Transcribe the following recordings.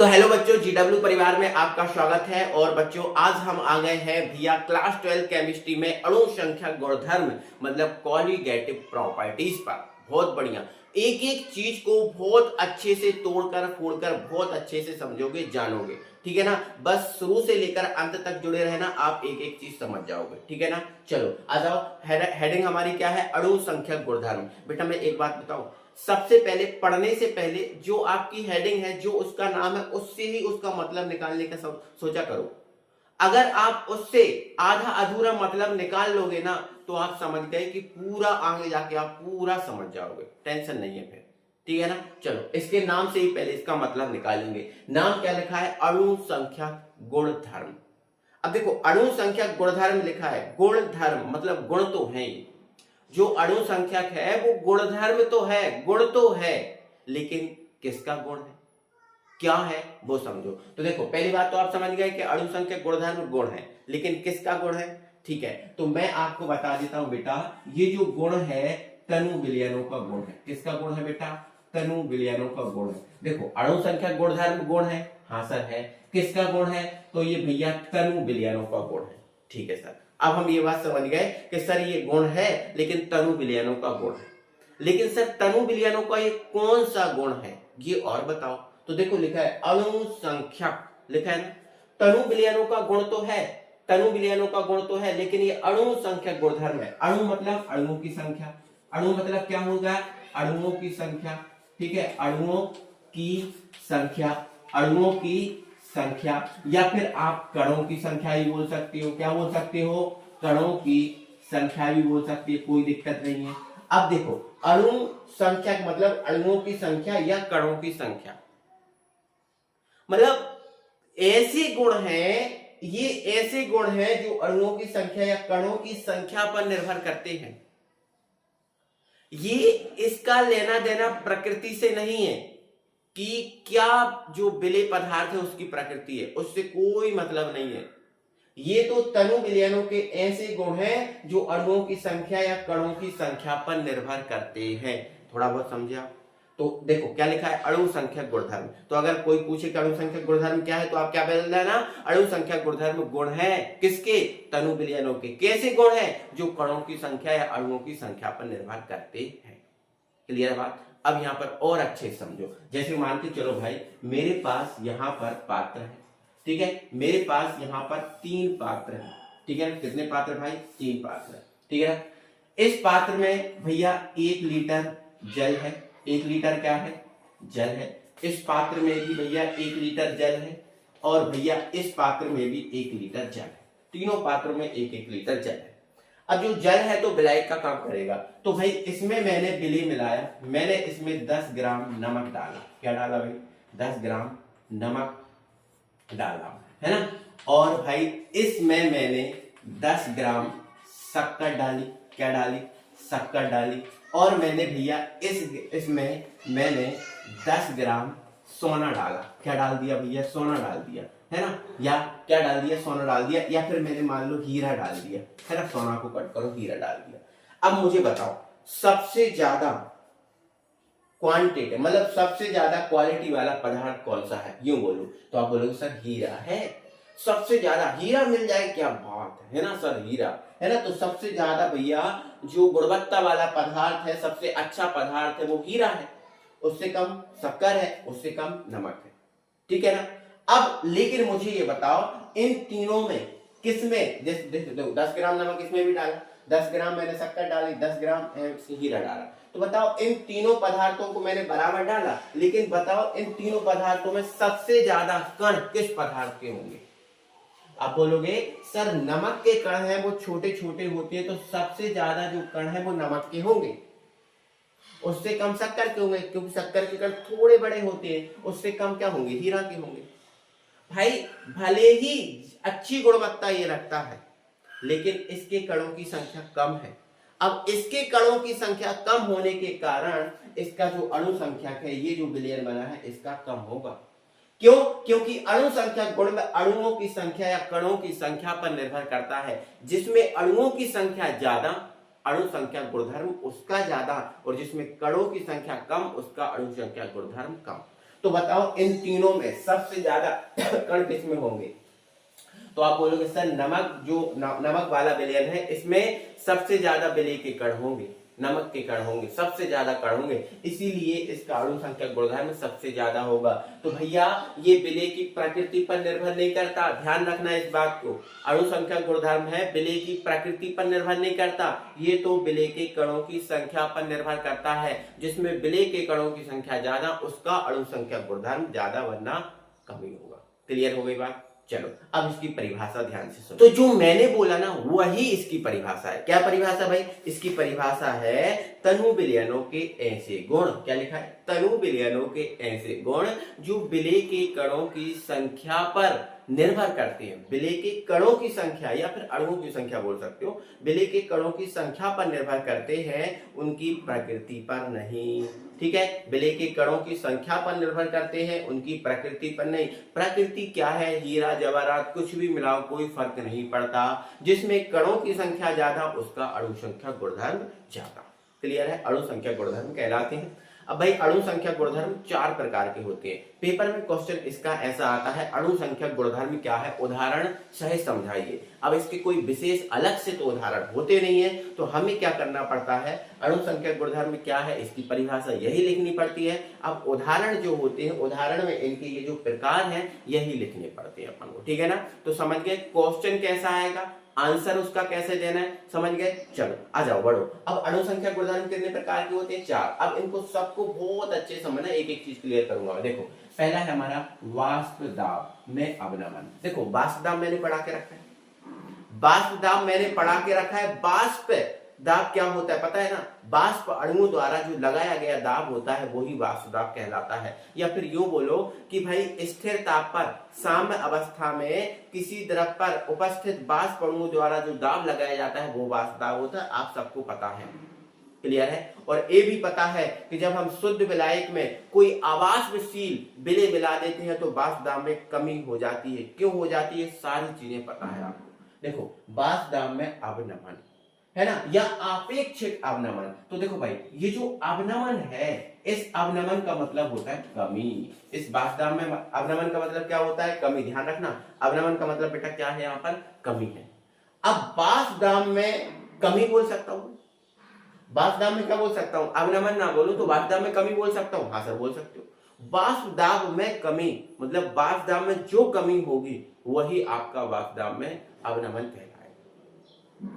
तो हेलो बच्चों, जीडब्ल्यू परिवार में आपका स्वागत है। और बच्चों आज हम आ गए हैं भैया क्लास 12 केमिस्ट्री में अणु संख्या गुणधर्म मतलब कॉलिगेटिव प्रॉपर्टीज पर। बहुत बढ़िया, एक एक चीज को बहुत अच्छे से तोड़कर फोड़कर बहुत अच्छे से समझोगे, जानोगे, ठीक है ना। बस शुरू से लेकर अंत तक जुड़े रहना, आप एक एक चीज समझ जाओगे, ठीक है ना। चलो आ जाओ, हेडिंग हमारी क्या है? अणु संख्या गुणधर्म। बेटा मैं एक बात बताऊं, सबसे पहले पढ़ने से पहले जो आपकी हेडिंग है, जो उसका नाम है, उससे ही उसका मतलब निकालने का सोचा करो। अगर आप उससे आधा अधूरा मतलब निकाल लोगे ना, तो आप समझ गए कि पूरा आगे जाके आप पूरा समझ जाओगे, टेंशन नहीं है फिर, ठीक है ना। चलो इसके नाम से ही पहले इसका मतलब निकालेंगे। नाम क्या लिखा है? अणु संख्या गुणधर्म। अब देखो, अणु संख्या गुणधर्म लिखा है, गुणधर्म मतलब गुण तो है ही। जो अणु संख्यक है वो गुणधर्म तो है, गुण तो है, लेकिन किसका गुण है, क्या है, वो समझो। तो देखो पहली बात तो आप समझ गए कि अणु संख्यक गुणधर्म गुण है, लेकिन किसका गुण है? ठीक है, तो मैं आपको बता देता हूं बेटा, ये जो गुण है तनु विलयनों का गुण है। किसका गुण है बेटा? तनु विलयनों का गुण है। देखो अणु संख्यक गुणधर्म गुण है, हाँ सर है। किसका गुण है? तो ये भैया तनु विलयनों का गुण है। ठीक है सर, अब हम ये बात समझ गए कि सर ये गुण है लेकिन तनु विलयनों का गुण है। लेकिन सर तनु विलयनों का ये कौन सा गुण है, ये और बताओ। तो देखो लिखा है अणु संख्यक, लिखा है ना। तनु विलयनों का गुण तो है, तनु विलयनों का गुण तो है, लेकिन ये अणु संख्यक गुणधर्म है। अणु मतलब अणुओं की संख्या, अणु मतलब क्या होगा? अणुओं की संख्या, ठीक है, अणुओं की संख्या, अणुओं की संख्या, या फिर आप कणों की संख्या ही बोल सकते हो। क्या बोल सकते हो? कणों की संख्या भी बोल सकते हो, कोई दिक्कत नहीं है। अब देखो अणु संख्या मतलब अणुओं की संख्या या कणों की संख्या, मतलब ऐसे गुण हैं, ये ऐसे गुण हैं जो अणुओं की संख्या या कणों की संख्या पर निर्भर करते हैं। ये इसका लेना देना प्रकृति से नहीं है कि क्या जो विलेय पदार्थ है उसकी प्रकृति है, उससे कोई मतलब नहीं है। ये तो तनु विलयनों के ऐसे गुण हैं जो अणुओं की संख्या या कणों की संख्या पर निर्भर करते हैं। थोड़ा बहुत समझे आप? तो देखो क्या लिखा है? अणु संख्या गुणधर्म। तो अगर कोई पूछे कि अणु संख्या गुणधर्म क्या है, तो आप क्या बोल देना? अणु संख्या गुणधर्म गुण है किसके? तनु विलयनों के। कैसे गुण है? जो कणों की संख्या या अणुओं की संख्या पर निर्भर करते हैं। क्लियर है बात? अब यहां पर और अच्छे समझो। जैसे मान के चलो भाई, मेरे पास यहां पर पात्र है, ठीक है, मेरे पास यहां पर 3 पात्र है, ठीक है। कितने पात्र भाई? 3 पात्र, ठीक है। इस पात्र में भैया 1 लीटर जल है। 1 लीटर क्या है? जल है। इस पात्र में भी भैया 1 लीटर जल है, और भैया इस पात्र में भी 1 लीटर जल है। तीनों पात्रों में 1-1 लीटर जल है। अब जो जल है तो विलायक का काम करेगा। तो भाई इसमें मैंने विलेय मिलाया, मैंने इसमें 10 ग्राम नमक डाला। क्या डाला भाई? 10 ग्राम नमक डाला, है ना। और भाई इसमें मैंने 10 ग्राम शक्कर डाली। क्या डाली? शक्कर डाली। और मैंने भैया इसमें मैंने 10 ग्राम सोना डाला। क्या डाल दिया भैया? सोना डाल दिया, है ना। या क्या डाल दिया? सोना डाल दिया। या फिर मैंने मान लो हीरा डाल दिया, है ना। सोना को कट करो, हीरा डाल दिया। अब मुझे बताओ सबसे ज्यादा क्वांटिटी मतलब सबसे ज्यादा क्वालिटी वाला पदार्थ कौन सा है? यूं बोलो तो आप बोलोगे सर हीरा है। सबसे ज्यादा हीरा मिल जाए, क्या बात है ना सर, हीरा है ना। तो सबसे ज्यादा भैया जो गुणवत्ता वाला पदार्थ है, सबसे अच्छा पदार्थ है वो हीरा है। उससे कम शक्कर है, उससे कम नमक है, ठीक है ना। अब लेकिन मुझे ये बताओ इन तीनों में किसमें, जैसे 10 ग्राम नमक इसमें भी डाला, 10 ग्राम मैंने शक्कर डाली, 10 ग्राम हीरा डाला। तो बताओ इन तीनों पदार्थों को मैंने बराबर डाला, लेकिन बताओ इन तीनों पदार्थों में सबसे ज्यादा कण किस पदार्थ के होंगे? आप बोलोगे सर नमक के कण हैं वो छोटे छोटे होते हैं, तो सबसे ज्यादा जो कण है वो नमक के होंगे। उससे कम शक्कर के होंगे, क्योंकि शक्कर के कण थोड़े बड़े होते हैं। उससे कम क्या होंगे? हीरा के होंगे। भाई भले ही अच्छी गुणवत्ता ये रखता है, लेकिन इसके कणों की संख्या कम है। अब इसके कणों की संख्या कम होने के कारण इसका जो अणु संख्या है, ये जो विलयन बना है, इसका कम होगा। क्यों? क्योंकि अणु संख्या गुण में अणुओं की संख्या या कणों की संख्या पर निर्भर करता है। जिसमें अणुओं की संख्या ज्यादा, अणु संख्या गुणधर्म उसका ज्यादा, और जिसमें कणों की संख्या कम, उसका अणु संख्या गुणधर्म कम। तो बताओ इन तीनों में सबसे ज्यादा कण किसमें होंगे? तो आप बोलोगे सर नमक, जो नमक वाला विलयन है इसमें सबसे ज्यादा विलय के कण होंगे, नमक के कण होंगे, सबसे ज्यादा कण होंगे, इसीलिए इसका अणु संख्या गुणधर्म सबसे ज्यादा होगा। तो भैया ये विलय की प्रकृति पर निर्भर नहीं करता, ध्यान रखना इस बात को। अणु संख्या गुणधर्म है, विलय की प्रकृति पर निर्भर नहीं करता, ये तो विलय के कणों की संख्या पर निर्भर करता है। जिसमें विलय के कणों की संख्या ज्यादा उसका अणु संख्या गुणधर्म ज्यादा वरना कम ही होगा। क्लियर हो गई बात? चलो अब इसकी परिभाषा ध्यान से सुनो। तो जो मैंने बोला ना वही इसकी परिभाषा है। क्या परिभाषा भाई? इसकी परिभाषा है तनु विलयनों के ऐसे गुण, क्या लिखा है? तनु विलयनों के ऐसे गुण जो विलय के कणों की संख्या पर निर्भर करते हैं। विलय के कणों की संख्या या फिर अणुओं की संख्या बोल सकते हो, विलय के कणों की संख्या पर निर्भर करते हैं, उनकी प्रकृति पर नहीं। ठीक है, विलय के कणों की संख्या पर निर्भर करते हैं, उनकी प्रकृति पर नहीं। प्रकृति क्या है? हीरा जवाहरात कुछ भी मिलाओ कोई फर्क नहीं पड़ता, जिसमें कणों की संख्या ज्यादा उसका अणु संख्या गुणधर्म ज्यादा। क्लियर है? अणु संख्या गुणधर्म कहलाते हैं। अब भाई अणु संख्या गुणधर्म 4 प्रकार के होते हैं। पेपर में क्वेश्चन इसका ऐसा आता है, अणु संख्या गुणधर्म क्या है, उदाहरण सही समझाइए। अब इसके कोई विशेष अलग से तो उदाहरण होते नहीं है, तो हमें क्या करना पड़ता है, अणु संख्या गुणधर्म क्या है इसकी परिभाषा यही लिखनी पड़ती है। अब उदाहरण जो होते हैं, उदाहरण में इनके ये जो प्रकार हैं यही लिखने पड़ते हैं अपन को। ठीक है ना? तो समझ गए क्वेश्चन कैसा आएगा, आंसर उसका कैसे देना है, समझ गए? चलो आ जाओ बढ़ो। अब अणु संख्या गुणधर्म कितने प्रकार के होते हैं? 4। अब इनको सबको बहुत अच्छे समझना, एक एक चीज क्लियर करूंगा। देखो पहला है हमारा वाष्प दाब में अवनमन। देखो वाष्प दाब मैंने पढ़ा के रखा है, वाष्प दाब मैंने पढ़ा के रखा है। वाष्प दाब क्या होता है पता है ना? वाष्प अणुओं द्वारा जो लगाया गया दाब होता है वही वाष्प दाब कहलाता है। या फिर यूं बोलो कि भाई स्थिर ताप पर साम्य अवस्था में किसी द्रव पर उपस्थित वाष्प अणुओं द्वारा जो दाब लगाया जाता है वो वाष्प दाब होता है। आप सबको पता है। क्लियर है? और ये भी पता है कि जब हम शुद्ध विलायक में कोई आवासशील विलय मिला देते हैं तो वाष्प दाब में कमी हो जाती है। क्यों हो जाती है? सारी चीजें पता है आपको। देखो वाष्प दाब में अवनमन है ना, या आपेक्षिक अवनमन। तो देखो भाई ये जो अवनमन है, इस अवनमन का मतलब होता है कमी। इस वाष्प दाब में अवनमन का मतलब क्या होता है? कमी। ध्यान रखना, अवनमन का मतलब बेटा क्या है? यहाँ पर कमी है। अब वाष्प दाब में कमी बोल सकता हूं, वाष्प दाब में क्या बोल सकता हूं? अवनमन ना बोलूं तो वाष्प दाब में कमी बोल सकता हूं। हाँ सर बोल सकते हो। वाष्प दाब में कमी मतलब वाष्प दाब में जो कमी होगी वही आपका वाष्प दाब में अवनमन कहलाएगा।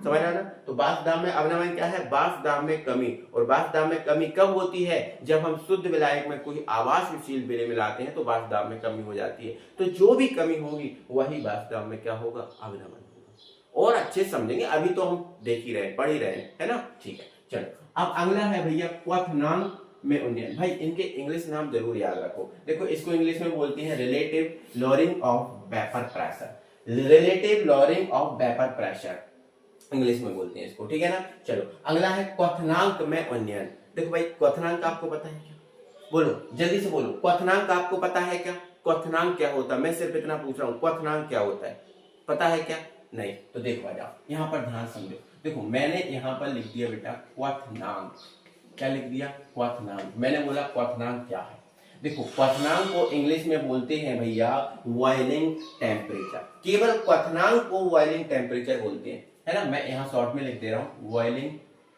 समझ रहे ना? तो वाष्प दाब में अवनमन क्या है? वाष्प दाब में कमी। और वाष्प दाब में कमी कब होती है? जब हम शुद्ध विलायक में कोई आवासशील विलय मिलाते हैं तो वाष्प दाब में कमी हो जाती है। तो जो भी कमी होगी वही वाष्प दाब में क्या होगा? अवनमन होगा। और अच्छे समझेंगे, अभी तो हम देख ही रहे, पढ़ ही रहे है ना? ठीक है चलो। अब अगला है भैया क्वथनांक में उन्नयन। भाई इनके इंग्लिश नाम जरूर याद रखो। देखो इसको इंग्लिश में बोलते हैं relative lowering of vapour pressure. Relative lowering of vapour pressure English में बोलते हैं इसको। ठीक है ना? चलो अगला है क्वथनांक में उन्नयन। देखो भाई क्वथनांक आपको पता है क्या? बोलो जल्दी से बोलो, क्वथनांक आपको पता है क्या? क्वथनांक क्या होता है? मैं सिर्फ इतना पूछ रहा हूँ, क्वथनांक क्या होता है? पता है क्या? नहीं तो देखो आ जाओ, यहाँ पर ध्यान समझो। देखो मैंने यहाँ पर लिख दिया बेटा क्वथनांक। क्या लिख दिया? क्वथनांक। मैंने बोला क्वथनांक क्या है? देखो क्वथनांक को इंग्लिश में बोलते हैं भैया बॉइलिंग टेम्परेचर। केवल क्वथनांक को बॉइलिंग टेम्परेचर बोलते हैं, है ना? मैं यहाँ शॉर्ट में लिख दे रहा हूँ बॉइलिंग,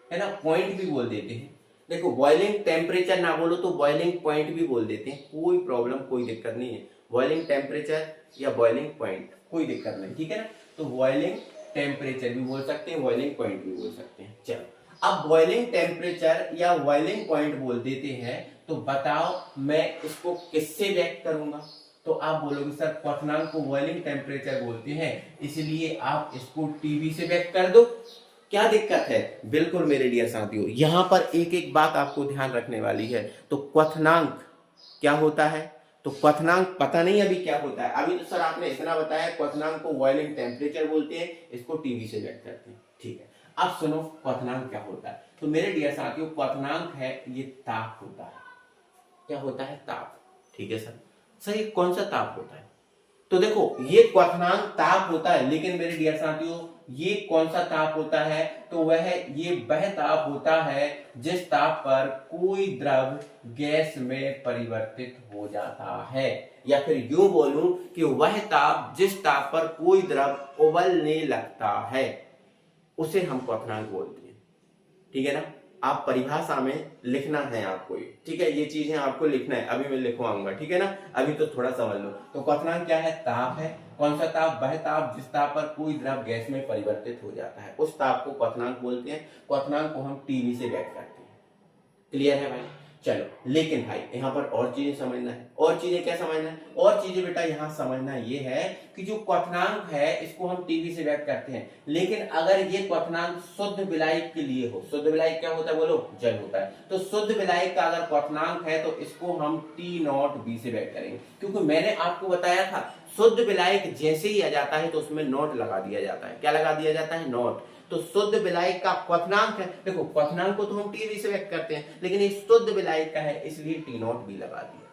है ना? पॉइंट भी बोल देते हैं। देखो बॉइलिंग टेम्परेचर ना बोलो तो बॉइलिंग पॉइंट भी बोल देते हैं, कोई प्रॉब्लम कोई दिक्कत नहीं है। बॉइलिंग टेम्परेचर या बॉइलिंग पॉइंट कोई दिक्कत नहीं, ठीक है ना? तो बॉइलिंग टेम्परेचर भी बोल सकते हैं, बॉइलिंग पॉइंट भी बोल सकते हैं। चलो अब बॉइलिंग टेम्परेचर या बॉइलिंग पॉइंट बोल देते हैं तो बताओ मैं इसको किससे व्यक्त करूंगा? तो आप बोलोगे सर क्वथनांक को बॉइलिंग टेम्परेचर बोलते हैं इसलिए आप इसको टीवी से व्यक्त कर दो। क्या दिक्कत है? बिल्कुल मेरे डियर साथियों, यहां पर एक एक बात आपको ध्यान रखने वाली है। तो क्वथनांक क्या होता है? तो क्वथनांक पता नहीं अभी क्या होता है। अभी तो सर आपने इतना बताया क्वथनांक को बॉइलिंग टेम्परेचर बोलते हैं, इसको टीवी से व्यक्त करते हैं। ठीक है, अब सुनो क्वथनांक क्या होता है। तो मेरे डियर साथियों क्वथनांक है ये ताप होता है। क्या होता है? ताप। ठीक है सर। सर ये कौन सा ताप होता है? तो देखो ये क्वथनांक ताप होता है, लेकिन मेरे डियर साथियों ये कौन सा ताप होता है, तो ये वह ताप होता है जिस ताप पर कोई द्रव गैस में परिवर्तित हो जाता है, या फिर यूं बोलूं कि वह ताप जिस ताप पर कोई द्रव उबलने लगता है उसे हम क्वथनांक बोलते हैं। ठीक है ना, आप परिभाषा में लिखना है आपको ये, ठीक है, ये चीजें आपको लिखना है, अभी मैं लिखवाऊंगा, ठीक है ना, अभी तो थोड़ा समझ लो। तो क्वथनांक क्या है, ताप है। कौन सा ताप, वह ताप जिस ताप पर कोई द्रव गैस में परिवर्तित हो जाता है उस ताप को क्वथनांक बोलते हैं। क्वथनांक को हम टीवी से व्यक्त करते हैं। क्लियर है भाई, चलो। लेकिन भाई यहाँ पर और चीजें समझना है, और चीजें क्या समझना है, और चीजें बेटा यहाँ समझना ये है कि जो क्वथनांक है इसको हम टीवी से व्यक्त करते हैं, लेकिन अगर ये क्वथनांक शुद्ध विलायक के लिए हो, शुद्ध विलायक क्या होता है बोलो, जल होता है, तो शुद्ध विलायक का अगर क्वथनांक है तो इसको हम T0B से व्यक्त करेंगे, क्योंकि मैंने आपको बताया था शुद्ध विलायक जैसे ही आ जाता है तो उसमें नोट लगा दिया जाता है। क्या लगा दिया जाता है, नोट। तो शुद्ध विलायक का क्वथनांक है, देखो क्वथनांक को तो हम टीवी से व्यक्त करते हैं, लेकिन ये शुद्ध विलायक का है इसलिए T0B लगा दिया,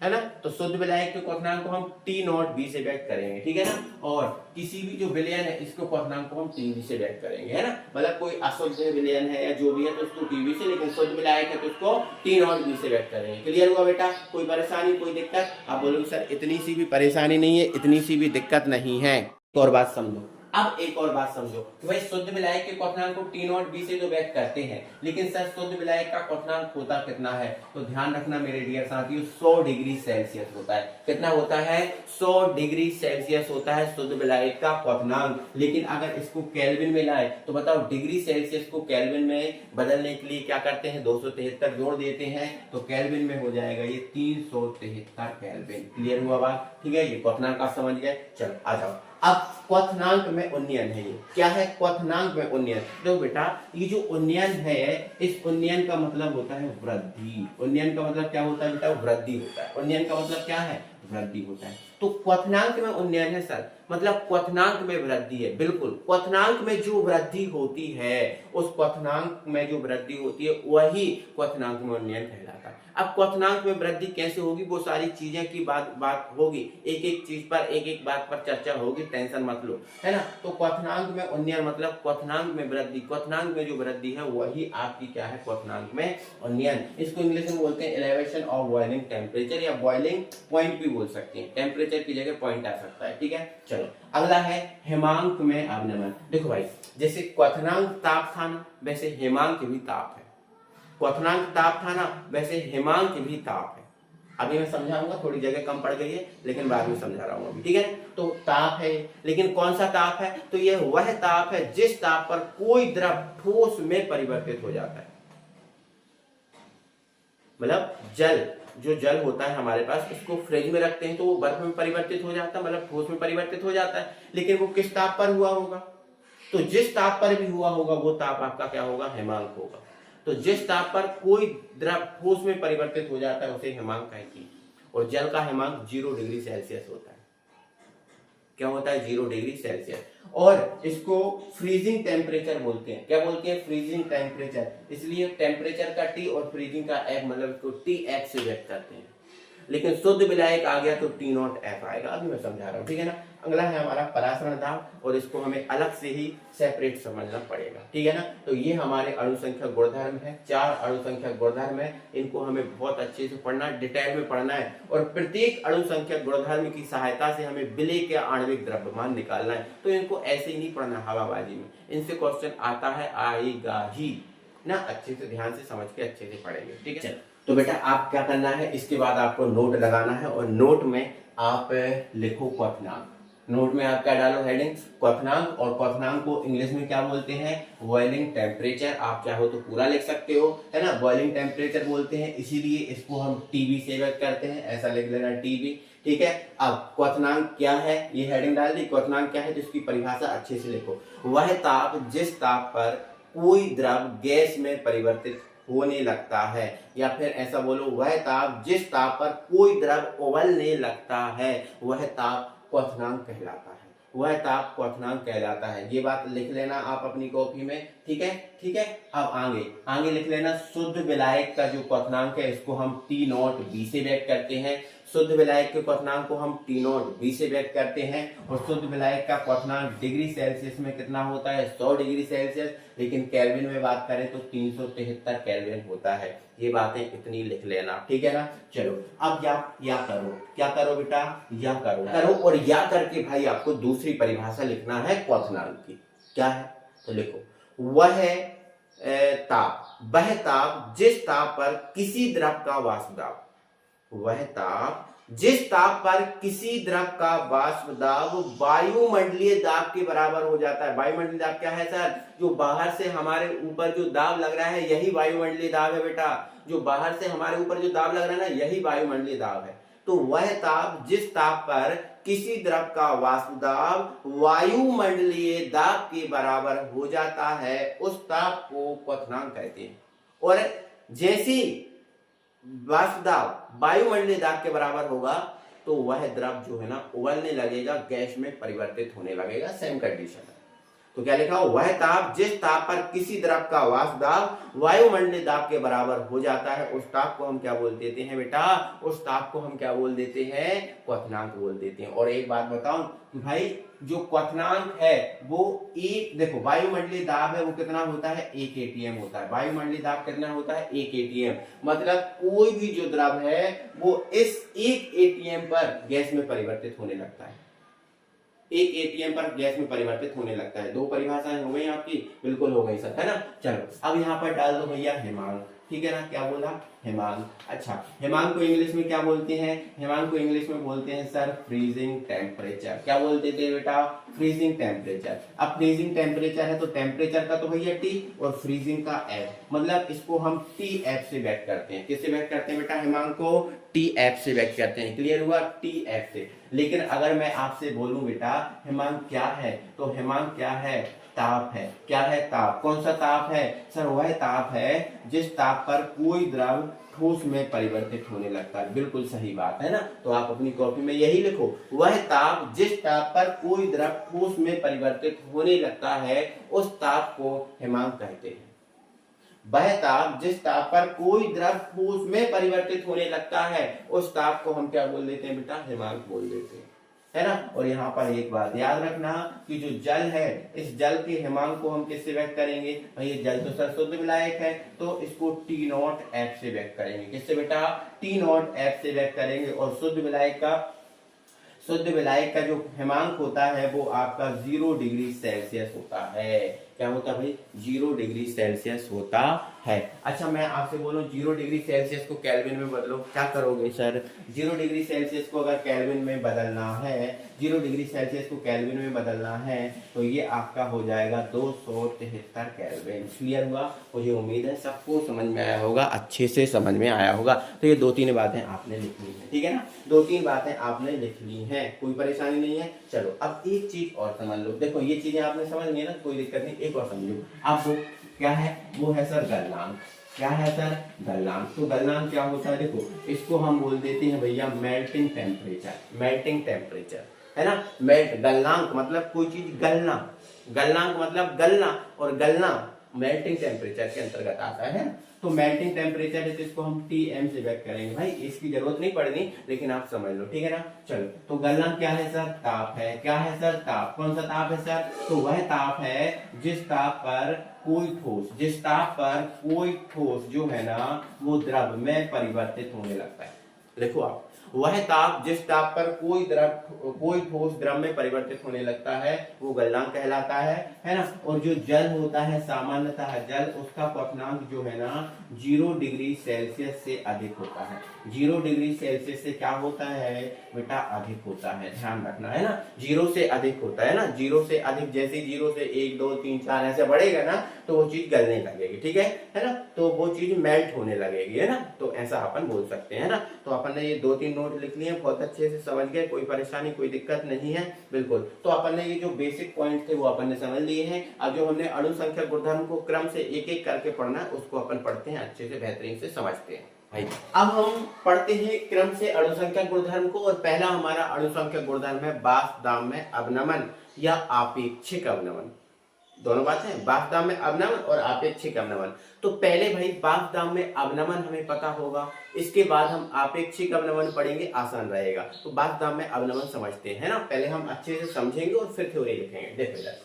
है ना। तो शुद्ध विलायक के क्वथनांक को हम T0B से व्यक्त करेंगे, ठीक है ना। और किसी भी जो विलयन है इसको क्वथनांक को हम टीवी से व्यक्त करेंगे, है ना। मतलब कोई अशुद्ध विलयन है या जो भी है तो उसको टीवी से, लेकिन शुद्ध विलायक है तो उसको T0B से व्यक्त करेंगे। क्लियर हुआ बेटा, कोई परेशानी कोई दिक्कत? आप बोलोगे सर इतनी सी भी परेशानी नहीं है, इतनी सी भी दिक्कत नहीं है। एक और बात समझो, अब एक और बात समझो कि भाई शुद्ध विलायक के क्वथनांक को T0B से तो व्यक्त करते हैं, लेकिन सर शुद्ध विलायक का क्वथनांक होता कितना है, तो ध्यान रखना मेरे डियर साथियों 100 डिग्री सेल्सियस होता है। कितना होता है, 100 डिग्री सेल्सियस होता है शुद्ध विलायक का क्वथनांक। लेकिन अगर इसको केल्विन में लाए तो बताओ डिग्री सेल्सियस को केल्विन में बदलने के लिए क्या करते हैं, 273 जोड़ देते हैं तो केल्विन में हो जाएगा ये 373 केल्विन। क्लियर हुआ बात, ठीक है। ये क्वथनांक आप समझ गए, चलो आ जाओ। अब क्वथनांक में उन्नयन है, ये क्या है, क्वथनांक में उन्नयन। तो बेटा ये जो उन्नयन है, इस उन्नयन का मतलब होता है वृद्धि। उन्नयन का मतलब क्या होता है बेटा, वृद्धि होता है। उन्नयन का मतलब क्या है, वृद्धि होता है। तो क्वथनांक में उन्नयन है सर, मतलब क्वथनांक में वृद्धि है। बिल्कुल, क्वथनांक में जो वृद्धि होती है, उस क्वथनांक में जो वृद्धि होती है वही क्वथनांक में उन्नयन कहलाता है। अब क्वथनांक में वृद्धि कैसे होगी, वो सारी चीजें की बात होगी, एक एक चीज पर एक एक बात पर चर्चा होगी, टेंशन मत लो, है ना। तो क्वथनांक में उन्नयन मतलब क्वथनांक में वृद्धि, क्वथनांक में जो वृद्धि है वही आपकी क्या है, क्वथनांक में उन्नयन। इसको इंग्लिश में बोलते हैं एलिवेशन ऑफ बॉइलिंग टेम्परेचर, या बॉइलिंग पॉइंट भी बोल सकते हैं, टेम्परेचर की जगह पॉइंट आ सकता है, ठीक है। चलो अगला है हेमांक में अवनमन। देखो भाई जैसे क्वथनांक ताप था ना, वैसे हेमांक भी ताप है। क्वथनांक ताप था ना, वैसे हेमांक भी ताप है। अभी मैं समझाऊंगा, थोड़ी जगह कम पड़ गई है लेकिन बाद में समझा रहा हूं अभी, ठीक है। तो ताप है, लेकिन कौन सा ताप है, तो यह वह ताप है जिस ताप पर कोई द्रव ठोस में परिवर्तित हो जाता है। मतलब जल, जो जल होता है हमारे पास, उसको फ्रिज में रखते हैं तो वो बर्फ में परिवर्तित हो जाता है, मतलब ठोस में परिवर्तित हो जाता है। लेकिन वो किस ताप पर हुआ होगा, तो जिस ताप पर भी हुआ होगा वो ताप आपका क्या होगा, हेमांक होगा। तो जिस ताप पर कोई द्रव ठोस में परिवर्तित हो जाता है उसे हेमांक कहते हैं। और जल का हेमांक 0 डिग्री सेल्सियस होता है। क्या होता है, 0 डिग्री सेल्सियस। और इसको फ्रीजिंग टेम्परेचर बोलते हैं। क्या बोलते हैं, फ्रीजिंग टेम्परेचर। इसलिए टेम्परेचर का T और फ्रीजिंग का F, मतलब इसको TF से व्यक्त करते हैं। लेकिन शुद्ध विलायक आ गया तो T0F आएगा, अभी मैं समझा रहा हूँ, ठीक है ना। अगला है हमारा परासरण दाब, और इसको हमें अलग से ही सेपरेट समझना पड़ेगा, ठीक है ना। तो ये हमारे अणुसंख्यक गुणधर्म है, 4 अणुसंख्यक गुणधर्म है, इनको हमें बहुत अच्छे से पढ़ना है, डिटेल में पढ़ना है। और प्रत्येक अणुसंख्यक गुणधर्म की सहायता से हमें विलेय के आणविक द्रव्यमान निकालना है। तो इनको ऐसे ही नहीं पढ़ना हवाबाजी में, इनसे क्वेश्चन आता है, आएगा ही ना। अच्छे से ध्यान से समझ के अच्छे से पढ़ेंगे, ठीक है। तो बेटा आप क्या करना है, इसके बाद आपको नोट लगाना है, और नोट में आप लिखो क्वथनांक। नोट में आप क्या डालो, हेडिंग क्वथनांक। और क्वथनांक को इंग्लिश में क्या बोलते हैं, बॉइलिंग टेम्परेचर। आप चाहो तो पूरा लिख सकते हो, है ना। बॉइलिंग टेम्परेचर बोलते हैं, इसीलिए इसको हम टीबी से व्यक्त करते हैं, ऐसा लिख लेना टीबी, ठीक है। अब क्वथनांक क्या है, ये हेडिंग डाल दी। क्वथनांक क्या है, जिसकी परिभाषा अच्छे से लिखो, वह ताप जिस ताप पर कोई द्रव गैस में परिवर्तित होने लगता है, या फिर ऐसा बोलो, वह ताप जिस ताप पर कोई द्रव उबलने लगता है वह ताप क्वथनांक कहलाता है। वह ताप क्वथनांक कहलाता है। ये बात लिख लेना आप अपनी कॉपी में, ठीक है, ठीक है। अब आगे लिख लेना, शुद्ध विलायक का जो क्वथनांक है इसको हम T0B से व्यक्त करते हैं। शुद्ध विलायक के क्वथनांक को हम टी नॉट बी से व्यक्त करते हैं और शुद्ध विलायक का क्वथनांक डिग्री सेल्सियस में कितना होता है 100 डिग्री सेल्सियस, लेकिन केल्विन में बात करें तो 373 केल्विन होता है। ये बातें इतनी लिख लेना, ठीक है ना। चलो अब या करो, क्या करो बेटा, या करो और या करके भाई आपको दूसरी परिभाषा लिखना है क्वथनांक की। क्या है तो लिखो, वह ताप जिस ताप पर किसी द्रव का वाष्प दाब, वह ताप जिस ताप पर किसी द्रव का वाष्प दाब वायुमंडलीय दाब के बराबर हो जाता है। वायुमंडलीय दाब क्या है सर, जो बाहर से हमारे ऊपर जो दाब लग रहा है यही वायुमंडलीय दाब है बेटा। जो बाहर से हमारे ऊपर जो दाब लग रहा है ना यही वायुमंडलीय दाब है। तो वह ताप जिस ताप पर किसी द्रव का वाष्प दाब वायुमंडलीय दाब के बराबर हो जाता है उस ताप को क्वथनांक कहते हैं। और जैसी वाष्प दाब वायुमंडलीय दाब के बराबर होगा तो वह द्रव जो है ना उबलने लगेगा, गैस में परिवर्तित होने लगेगा। सेम कंडीशन है। तो क्या लिखा हो, वह ताप जिस ताप पर किसी द्रव का वाष्प दाब वायुमंडलीय दाब के बराबर हो जाता है उस ताप को हम क्या बोल देते हैं बेटा, उस ताप को हम क्या बोल देते हैं, क्वथनांक बोल देते हैं। और एक बात बताऊं कि भाई जो क्वथनांक है वो एक, देखो वायुमंडलीय दाब है वो कितना होता है 1 atm होता है। वायुमंडलीय दाब कितना होता है 1 atm, मतलब कोई भी जो द्रव है वो इस 1 atm पर गैस में परिवर्तित होने लगता है। 1 atm पर गैस में परिवर्तित होने लगता है। दो परिभाषाएं हो गई आपकी, बिल्कुल हो गई सर, है ना। चलो अब यहाँ पर डाल दो भैया हेमांक, ठीक है ना। क्या बोला, हेमांक। अच्छा, हेमांक को इंग्लिश में क्या बोलते हैं, हेमांक को इंग्लिश में बोलते हैं सर फ्रीजिंग टेम्परेचर। क्या बोलते थे बेटा, फ्रीजिंग टेम्परेचर। अब फ्रीजिंग टेम्परेचर है तो टेम्परेचर का तो भैया टी और फ्रीजिंग का एफ, मतलब इसको हम टी एफ से व्यक्त करते हैं। किससे व्यक्त करते हैं बेटा, हेमांक को टी एफ से व्यक्त करते हैं। क्लियर हुआ, टी एफ से। लेकिन अगर मैं आपसे बोलूं बेटा हेमांक क्या है, तो हेमांक क्या है, ताप है। क्या है, ताप। कौन सा ताप है सर, वह ताप है जिस ताप पर कोई द्रव ठोस में परिवर्तित होने लगता है। बिल्कुल सही बात है ना। तो आप अपनी कॉपी में यही लिखो, वह ताप जिस ताप पर कोई द्रव ठोस में परिवर्तित होने लगता है उस ताप को हेमांक कहते हैं। वह ताप जिस ताप पर कोई द्रव ठोस में परिवर्तित होने लगता है उस ताप को हम क्या बोल देते हैं बेटा, हेमांक बोल देते हैं, है ना। और यहाँ पर एक बात याद रखना कि जो जल है इस जल के हेमांक को हम किससे व्यक्त करेंगे, भाई ये जल तो सर शुद्ध विलायक है तो इसको टी नॉट एफ से व्यक्त करेंगे। किससे बेटा, टी नॉट एफ से व्यक्त करेंगे। और शुद्ध विलायक का जो हेमांक होता है वो आपका 0 डिग्री सेल्सियस होता है। क्या होता है भाई, 0 डिग्री सेल्सियस होता है। अच्छा मैं आपसे बोलूं 0 डिग्री सेल्सियस को केल्विन में बदलो, क्या करोगे सर, 0 डिग्री सेल्सियस को अगर केल्विन में बदलना है, 0 डिग्री सेल्सियस को केल्विन में बदलना है तो ये आपका हो जाएगा 273 केल्विन। क्लियर हुआ, मुझे उम्मीद है सबको समझ में आया होगा, अच्छे से समझ में आया होगा। तो ये 2-3 बातें आपने लिख ली है, ठीक है ना, 2-3 बातें आपने लिख ली हैं, कोई परेशानी नहीं है। चलो अब एक चीज और समझ लो, देखो ये चीजें आपने समझ ली ना, कोई दिक्कत नहीं। एक और समझो आप, वो क्या है, वो है सर गलनांक। क्या है सर, गलनांक। तो गलनांक क्या होता है, देखो इसको हम बोल देते हैं भैया मेल्टिंग टेम्परेचर। मेल्टिंग टेम्परेचर है ना, मेल्ट, गलनांक मतलब कोई चीज गलना, गलनांक मतलब गलना, और गलना मेल्टिंग टेम्परेचर के अंतर्गत आता है। तो मेल्टिंग टेम्परेचर है जिसको हम Tm से व्यक्त करेंगे। भाई इसकी जरूरत नहीं पड़नी लेकिन आप समझ लो, ठीक है ना। चलो तो गलनांक क्या है सर, ताप है। क्या है सर, ताप। कौन सा ताप है सर, तो वह ताप है जिस ताप पर कोई ठोस, जिस ताप पर कोई ठोस जो है ना वो द्रव में परिवर्तित होने लगता है। देखो आप, वह ताप जिस ताप पर कोई ठोस द्रव में परिवर्तित होने लगता है वो गलनांक कहलाता है ना। और जो जल होता है सामान्यतः जल, उसका क्वथनांक जो है ना 0 डिग्री सेल्सियस से अधिक होता है। 0 डिग्री सेल्सियस से क्या होता है बेटा, अधिक होता है, ध्यान रखना है ना, 0 से अधिक होता है ना। 0 से अधिक, जैसे 0 से 1, 2, 3, 4 ऐसे बढ़ेगा ना तो वो चीज गलने लगेगी, ठीक है ना, तो वो चीज मेल्ट होने लगेगी, है ना। तो ऐसा अपन बोल सकते हैं ना। तो अपन ने ये 2-3 नोट लिख लिए, बहुत अच्छे से समझ गए, कोई परेशानी कोई दिक्कत नहीं है, बिल्कुल। तो अपन ने ये जो बेसिक पॉइंट थे वो अपन ने समझ लिए हैं। अब जो हमने अणु संख्या गुणधर्म को क्रम से एक एक करके पढ़ना है उसको अपन पढ़ते हैं, अच्छे से बेहतरीन से समझते हैं। अब हम पढ़ते हैं क्रम से अणु संख्या गुणधर्म को। और पहला हमारा अणु संख्या गुणधर्म है वाष्प दाब में अवनमन या आपेक्षिक अवनमन। दोनों बात है, बाष्प दाब में अवनमन और आपेक्षिक अवनमन। तो पहले भाई बाष्प दाब में अवनमन हमें पता होगा, इसके बाद हम आपेक्षिक अवनमन पढ़ेंगे, आसान रहेगा। तो बाष्प दाब में अवनमन समझते हैं ना, पहले हम अच्छे से समझेंगे और फिर थ्योरी लिखेंगे। देखो इधर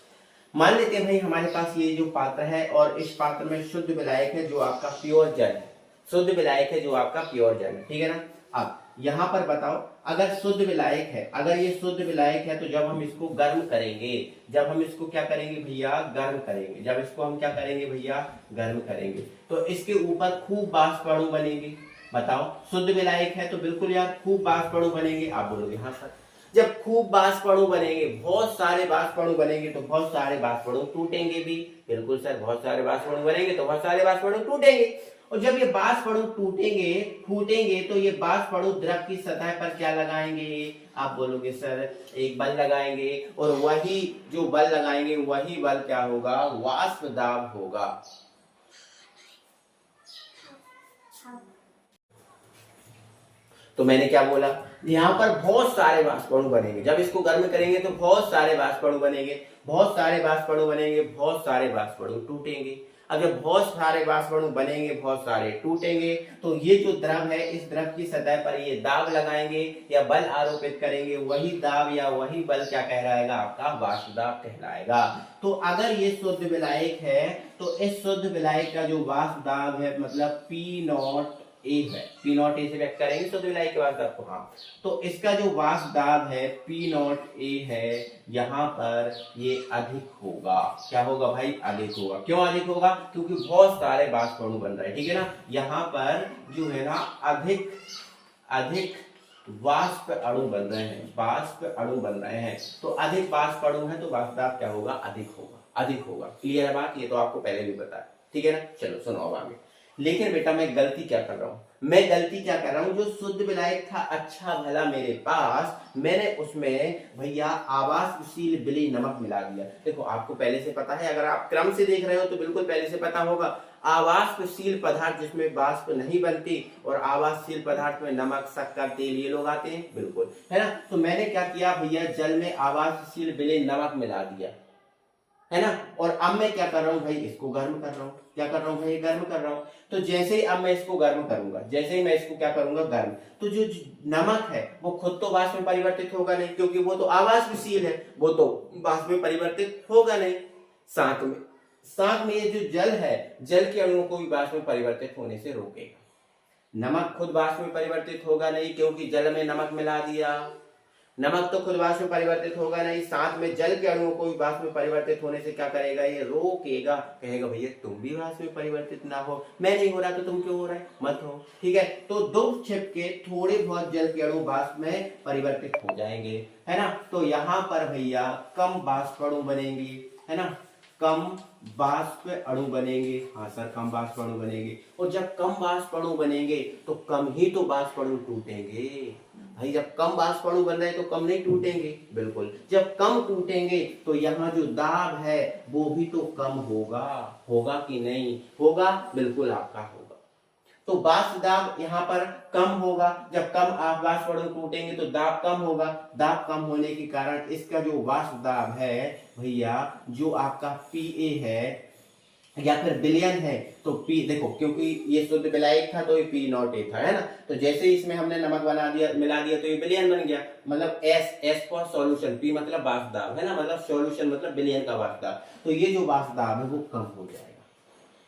मान लेते हैं भाई हमारे पास ये जो पात्र है और इस पात्र में शुद्ध विलायक है जो आपका प्योर जल है, शुद्ध विलायक है जो आपका प्योर जल है, ठीक है ना। अब यहाँ पर बताओ, अगर शुद्ध विलायक है, अगर ये शुद्ध विलायक है तो जब हम इसको गर्म करेंगे, जब हम इसको क्या करेंगे भैया, गर्म करेंगे, जब इसको हम क्या करेंगे भैया, गर्म करेंगे, तो इसके ऊपर खूब बाष्प अणु बनेंगे। बताओ शुद्ध विलायक है तो बिल्कुल यार खूब बाष्प अणु बनेंगे। आप बोलोगे हाँ सर, जब खूब बाष्प अणु बनेंगे, बहुत सारे बाष्प अणु बनेंगे तो बहुत सारे बाष्प अणु टूटेंगे भी। बिल्कुल सर, बहुत सारे बाष्प अणु बनेंगे तो बहुत सारे बाष्प अणु टूटेंगे, और जब ये बाष्प अणु टूटेंगे फूटेंगे तो ये बाष्प अणु द्रव की सतह पर क्या लगाएंगे। आप बोलोगे सर एक बल लगाएंगे, और वही जो बल लगाएंगे वही बल क्या होगा, वाष्प दाब होगा। तो मैंने क्या बोला, यहाँ पर बहुत सारे बाष्प अणु बनेंगे, जब इसको गर्म करेंगे तो बहुत सारे बाष्प अणु बनेंगे, बहुत सारे बाष्प अणु बनेंगे, बहुत सारे बाष्प अणु टूटेंगे। अब जब बहुत सारे बाष्प अणु बनेंगे, बहुत सारे टूटेंगे, तो ये जो द्रव है इस द्रव की सतह पर ये दाब लगाएंगे या बल आरोपित करेंगे, वही दाब या वही बल क्या कहलाएगा, आपका वाष्प दाब कहलाएगा। तो अगर ये शुद्ध विलायक है तो इस शुद्ध विलायक का जो वाष्प दाब है मतलब P0 ए है, P0 ए से व्यक्त करेंगे शुद्ध विलायक के वाष्प दाब को। हाँ, तो इसका जो वाष्प दाब है P0 ए है, यहाँ पर ये अधिक होगा। क्या होगा भाई, अधिक होगा। क्यों अधिक होगा, क्योंकि बहुत सारे बाष्प अणु बन रहे हैं, ठीक है ना। यहाँ पर जो है ना अधिक अधिक वाष्प अणु बन रहे हैं, वाष्प अणु बन रहे हैं, तो अधिक वाष्प अणु है तो वाष्प दाब क्या होगा, अधिक होगा, अधिक होगा। क्लियर है बात, ये तो आपको पहले भी पता है, ठीक है ना। चलो सुनो अब आगे। लेकिन बेटा मैं गलती क्या कर रहा हूं, मैं गलती क्या कर रहा हूं, जो शुद्ध विलायक था अच्छा भला मेरे पास, मैंने उसमें भैया आवासशील विलेय नमक मिला दिया। देखो आपको पहले से पता है, अगर आप क्रम से देख रहे हो तो बिल्कुल पहले से पता होगा, आवासशील पदार्थ जिसमें वाष्प नहीं बनती और आवासशील पदार्थ में नमक, शक्कर, तेल ये लोग आते हैं, बिल्कुल है ना। तो मैंने क्या किया भैया, जल में आवासशील विलेय नमक मिला दिया, है ना। और अब मैं क्या कर रहा हूं भाई, इसको गर्म कर रहा हूं। क्या कर रहा हूं भाई, गर्म कर रहा हूं। तो जैसे ही अब मैं इसको गर्म करूंगा, जैसे ही मैं इसको क्या करूंगा, गर्म, तो जो नमक है वो खुद तो वाष्प में परिवर्तित होगा नहीं, क्योंकि वो तो आवासशील है, वो तो वाष्प में परिवर्तित होगा नहीं। साथ में ये जो जल है, जल के अणुओं को भी वाष्प में परिवर्तित होने से रोकेगा। नमक खुद वाष्प में परिवर्तित होगा नहीं, क्योंकि जल में नमक मिला दिया। नमक तो खुद वाष्प में परिवर्तित होगा नहीं, साथ में जल के अणुओं को भी वाष्प में परिवर्तित होने से क्या करेगा, ये रोकेगा। कहेगा भैया तुम भी वाष्प में परिवर्तित ना हो, मैं नहीं हो रहा तो तुम क्यों हो रहा है, मत हो, ठीक है। तो दो छिप के थोड़े बहुत जल के अणु वाष्प में परिवर्तित हो जाएंगे, है ना। तो यहाँ पर भैया कम वाष्प अणु बनेंगे, है ना, कम वाष्प अणु बनेंगे। हाँ सर, कम वाष्प अणु बनेंगे, और जब कम वाष्प अणु बनेंगे तो कम ही तो वाष्प अणु टूटेंगे। भाई जब कम वाष्प अणु बन रहे हैं तो कम नहीं टूटेंगे, बिल्कुल। जब कम टूटेंगे तो यहाँ जो दाब है वो भी तो कम होगा, होगा कि नहीं होगा, बिल्कुल आपका होगा। तो वाष्प दाब यहाँ पर कम होगा, जब कम वाष्प अणु टूटेंगे तो दाब कम होगा। दाब कम होने के कारण इसका जो वाष्प दाब है भैया, जो आपका Pa है या फिर विलयन है, तो P देखो, क्योंकि ये शुद्ध विलायक था तो ये P0 था, है ना। तो जैसे ही इसमें हमने नमक बना दिया, मिला दिया, तो ये विलयन बन गया, मतलब S फॉर सॉल्यूशन, P मतलब वाष्प दाब, है ना, मतलब सॉल्यूशन मतलब विलयन का वाष्प दाब। तो ये जो वाष्प दाब है वो कम हो जाएगा,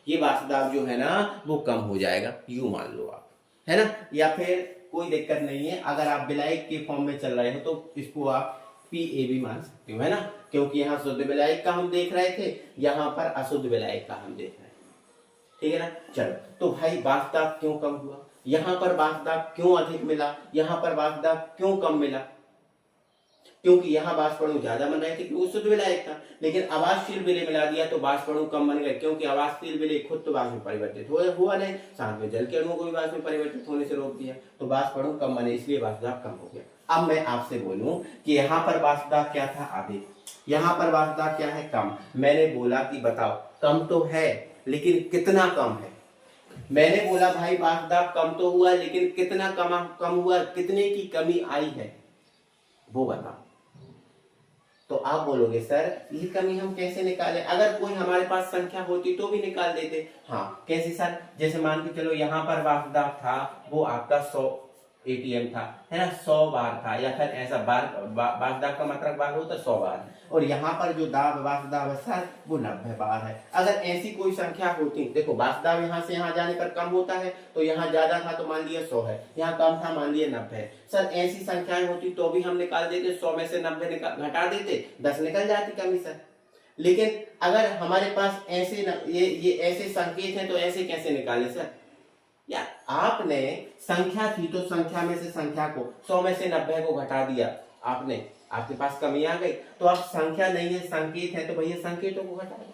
ये वाष्प दाब जो है ना वो कम हो जाएगा, यूं मान लो आप, है ना। या फिर कोई दिक्कत नहीं है, अगर आप विलायक के फॉर्म में चल रहे हो तो इसको आप Pa भी मान सकते हो, है ना, क्योंकि यहाँ शुद्ध विलायक का हम देख रहे थे, यहाँ पर अशुद्ध विलायक का हम देख रहे हैं, ठीक है ना। चलो, तो भाई वाष्प दाब क्यों कम हुआ, यहाँ पर वाष्प दाब क्यों अधिक मिला, यहाँ पर वाष्प दाब क्यों कम मिला, क्योंकि यहाँ वाष्प अणु ज्यादा बन रहे थे क्योंकि शुद्ध विलायक था, लेकिन आवासशील विलेय मिला दिया तो वाष्प अणु कम बन गए, क्योंकि आवासशील विलेय खुद तो वाष्प में परिवर्तित हुआ नहीं, साथ में जल के अणुओं को भी वाष्प में परिवर्तित होने से रोक दिया, तो वाष्प अणु कम बने, इसलिए वाष्प दाब कम हो गया। अब मैं आपसे बोलूं कि यहाँ पर वाष्प दाब क्या था, अधिक, यहाँ पर वाष्प दाब क्या है, कम। मैंने बोला कि बताओ कम तो है लेकिन कितना कम है, मैंने बोला भाई वाष्प दाब कम तो हुआ लेकिन कितना कम हुआ, कितने की कमी आई है वो बताओ। तो आप बोलोगे सर ये कमी हम कैसे निकालें, अगर कोई हमारे पास संख्या होती तो भी निकाल देते। हाँ कैसे सर, जैसे मान के चलो यहाँ पर वासुदाव था वो आपका 100 एटीएम था, है ना, 100 बार था, या फिर ऐसा बार वासुदाव का मतलब बार होता 100 बार, और यहाँ पर जो दाब वासुदाव है सर वो 90 बार है। अगर ऐसी कोई संख्या होती, देखो वासुदाव यहाँ से यहाँ जाने पर कम होता है, तो यहाँ ज्यादा था तो मान लिया 100 है, यहाँ कम था मान लिया 90 है। सर ऐसी संख्याएं होती तो भी हम निकाल देते, 100 में से 90 घटा देते, 10 निकल जाती कमी सर। लेकिन अगर हमारे पास ऐसे ये ऐसे संकेत हैं तो ऐसे कैसे निकाले सर, या आपने संख्या थी तो संख्या में से संख्या को 100 में से 90 को घटा दिया आपने, आपके पास कमी आ गई। तो अब संख्या नहीं है संकेत है, तो भैया संकेतों को घटा दो,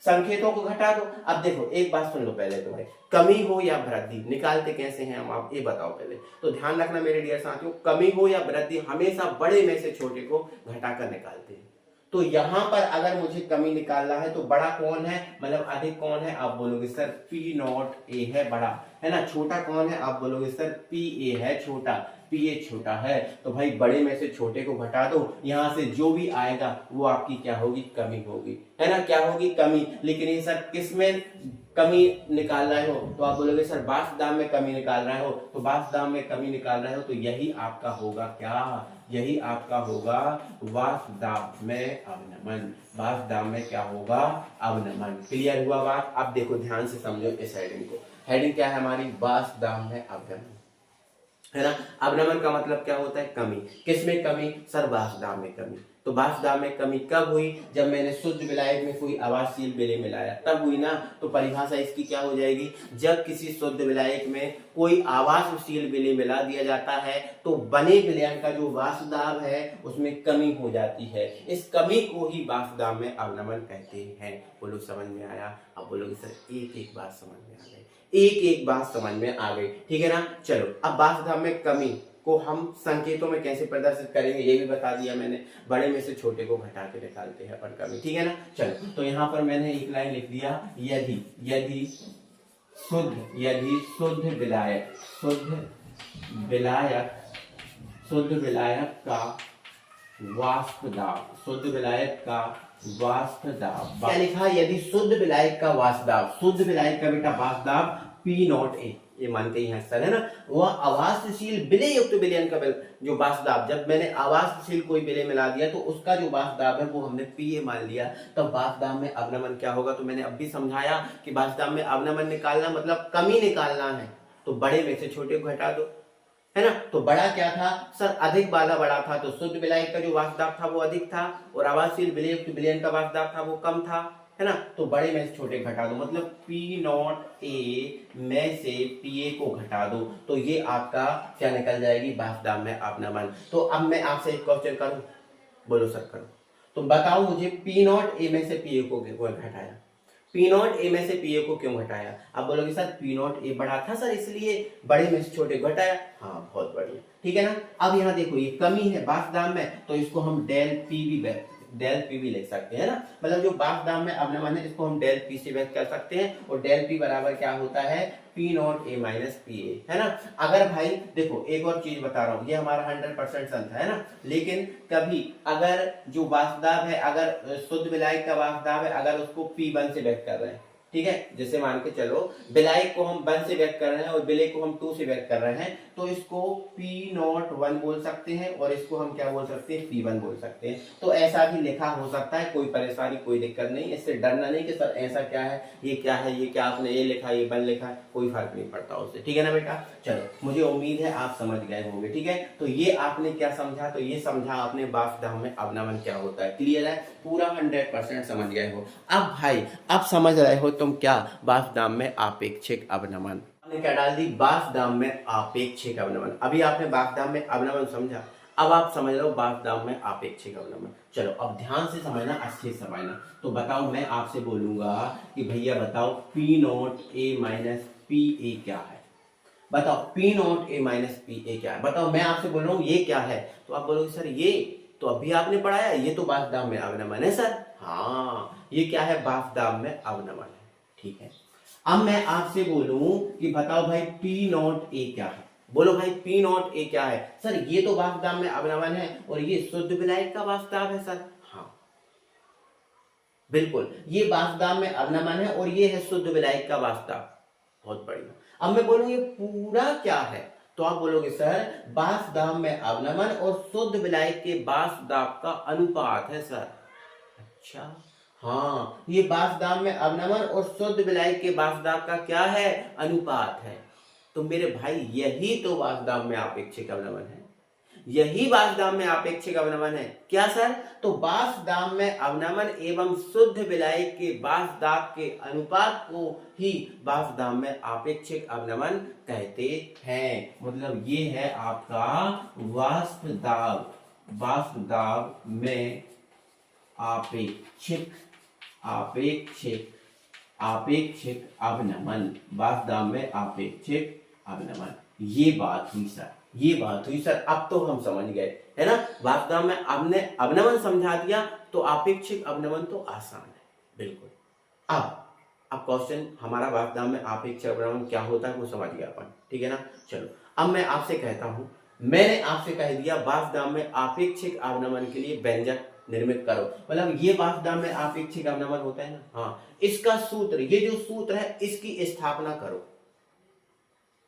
संकेतों को घटा दो। अब देखो एक बात सुन लो पहले, तो भाई कमी हो या वृद्धि निकालते कैसे हैं हम, आप ये बताओ पहले। तो ध्यान रखना मेरे डियर साथियों, कमी हो या वृद्धि हमेशा बड़े में से छोटे को घटाकर निकालते हैं। तो यहाँ पर अगर मुझे कमी निकालना है तो बड़ा कौन है, मतलब अधिक कौन है, आप बोलोगे सर पी नॉट ए है बड़ा, है ना। छोटा कौन है, आप बोलोगे सर पी ए है छोटा, पी ए छोटा है। तो भाई बड़े में से छोटे को घटा दो, यहाँ से जो भी आएगा वो आपकी क्या होगी, कमी होगी, है ना, क्या होगी, कमी। लेकिन ये सर किस में कमी निकाल रहे हो, तो आप बोलोगे सर वासुदाव में कमी निकाल रहे हो, तो वासुदाव में कमी निकाल रहे हो तो यही आपका होगा क्या, यही आपका होगा वासुदाव में अवनमन, वासुदाव में क्या होगा, अवनमन। क्लियर हुआ बात। अब देखो ध्यान से समझो इस हेडिंग को, हेडिंग क्या है हमारी, वासुदाव में अवनमन, है ना। अवनमन का मतलब क्या होता है, कमी। किसमें कमी, सर वासुदाव में कमी। तो वासुदाव में कमी कब हुई, जब मैंने शुद्ध विलायक में कोई आवासशील विलेय मिलाया, तब हुई ना। तो परिभाषा इसकी क्या हो जाएगी, जब किसी शुद्ध विलायक में कोई आवासशील विलेय मिला दिया जाता है तो बने विलयन का जो वासुदाव है उसमें कमी हो जाती है। इस कमी को ही वासुदाव में अवनमन कहते हैं। बोलो समझ में आया। अब बोलोगे सर एक एक बात समझ में आ गई, एक एक बात समझ में आ गई, ठीक है ना। चलो अब वासुदाव में कमी को हम संकेतों में कैसे प्रदर्शित करेंगे ये भी बता दिया मैंने, बड़े में से छोटे को घटा के निकालते हैं अपन कमी, ठीक है ना। चलो तो यहाँ पर मैंने एक लाइन लिख दिया, यदि शुद्ध विलायक का वाष्पदाब, शुद्ध विलायक का वाष्पदाब, क्या लिखा, यदि शुद्ध विलायक का वाष्पदाब, शुद्ध विलायक का बेटा वाष्पदाब पी नॉट ए, ये मानते ही सर, है ना, वह आवासशील विलेय युक्त विलयन का जो वासुदाव, जब मैंने आवासशील कोई विलेय मिला दिया तो उसका जो वासुदाव है वो हमने पी ए मान लिया, तब वासुदाव में अवनमन क्या होगा। तो मैंने अब भी समझाया कि वासुदाव में अवनमन निकालना मतलब कमी निकालना है, तो बड़े में से छोटे को घटा दो, है ना। तो बड़ा क्या था सर, अधिक वाला बड़ा था, तो शुद्ध विलायक का जो वासुदाव था वो अधिक था और आवासशील विलेय युक्त विलयन का वासुदाव था वो कम था, है ना। तो बड़े में से छोटे घटा दो, मतलब पी नॉट ए में से पी ए को घटा दो, तो ये आपका क्या निकल जाएगी, वासुदाव में अवनमन। तो अब मैं आपसे एक क्वेश्चन करूं, बोलो सर करो, तो बताओ मुझे पी नॉट ए में से पी ए को घटाया, पी नॉट ए में से पी ए को क्यों घटाया। अब बोलोगे सर पी नॉट ए बड़ा था सर इसलिए बड़े में से छोटे घटाया, हाँ बहुत बढ़िया, ठीक है ना। अब यहाँ देखो ये कमी है वासुदाव में, तो इसको हम डेल पी भी लिख सकते हैं ना, मतलब जो वासुदाव में अवनमन है इसको हम डेल पी से व्यक्त कर सकते हैं, और डेल पी बराबर क्या होता है, P not a minus P A, है ना। अगर भाई देखो एक और चीज बता रहा हूं, ये हमारा 100% संख्या है ना, लेकिन कभी अगर जो वासुदाव है, अगर शुद्ध विलायक का वासुदाव है, अगर उसको P1 से व्यक्त कर रहे हैं, ठीक है, जैसे मान के चलो विलायक को हम 1 से व्यक्त कर रहे हैं और विलेय को हम 2 से व्यक्त कर रहे हैं, तो इसको P01 बोल सकते हैं और इसको हम क्या बोल सकते हैं, P1 बोल सकते हैं। तो ऐसा भी लिखा हो सकता है, कोई परेशानी कोई दिक्कत नहीं, इससे डरना नहीं कि सर ऐसा क्या है, ये क्या है, ये क्या आपने ये लिखा, ये 1 लिखा, कोई फर्क नहीं पड़ता उससे, ठीक है ना बेटा। चलो मुझे उम्मीद है आप समझ गए होंगे, ठीक है। तो ये आपने क्या समझा, तो ये समझा आपने वासुदाव में अवनमन क्या होता है, क्लियर है, पूरा 100% समझ गए हो। अब भाई अब समझ रहे हो तुम क्या, वासुदाव में आपेक्षिक अवनमन, आपने क्या डाल दी, वासुदाव में आपेक्षिक अवनमन। अभी आपने वासुदाव में अवनमन समझा, अब आप समझ लो वासुदाव में आपेक्षिक अवनमन। चलो अब ध्यान से समझना, अच्छे से समझना। तो बताओ मैं आपसे बोलूंगा कि भैया बताओ P not a minus P A क्या है, बताओ P not a minus P A क्या है, बताओ मैं आपसे बोल रहा हूँ ये क्या है, तो आप बोलोगे सर ये तो अभी आपने पढ़ाया, ये तो वासुदाव में अवनमन है सर, हाँ ये क्या है, वासुदाव में अवनमन है, ठीक है। अब मैं आपसे बोलूं कि बताओ भाई पी नॉट ए क्या है, बोलो भाई पी नॉट ए क्या है सर? ये तो वाष्पदाब में अवनमन है और ये शुद्ध विलायक का वाष्पदाब है सर। हाँ बिल्कुल, ये वाष्पदाब में अवनमन है और ये है शुद्ध विलायक का वाष्पदाब। बहुत बढ़िया। अब मैं बोलूँ ये पूरा क्या है, तो आप बोलोगे सर वाष्पदाब में अवनमन और शुद्ध विलायक के वाष्पदाब का अनुपात है सर। अच्छा हाँ, ये वाष्पदाब में अवनमन और शुद्ध विलायक के वाष्पदाब का क्या है? अनुपात है। तो मेरे भाई यही तो वाष्पदाब में आपेक्षिक अवनमन है, यही वाष्पदाब में आपेक्षिक अवनमन है। क्या सर? तो वाष्पदाब में अवनमन एवं शुद्ध विलायक के वाष्पदाब के अनुपात को ही वाष्पदाब में आपेक्षिक अवनमन कहते हैं। मतलब ये है आपका वाष्पदाब, वाष्पदाब में आपेक्षिक आपेक्षिक आपेक्षिक अवनमन, वाष्पदाब में आपेक्षिक अवनमन। ये बात हुई सर, ये बात हुई सर। अब तो हम समझ गए है ना, वाष्पदाब में आपने अवनमन समझा दिया तो आपेक्षिक अवनमन तो आसान है बिल्कुल। अब क्वेश्चन हमारा वाष्पदाब में आपेक्षिक अवनमन क्या होता है वो समझ गया अपन, ठीक है ना। चलो अब मैं आपसे कहता हूं, मैंने आपसे कह दिया वाष्पदाब में आपेक्षिक अवनमन के लिए व्यंजक निर्मित करो। मतलब ये वाष्पदाब में आपेक्षिक अवनमन होता है ना, हाँ, इसका सूत्र, ये जो सूत्र है इसकी स्थापना करो।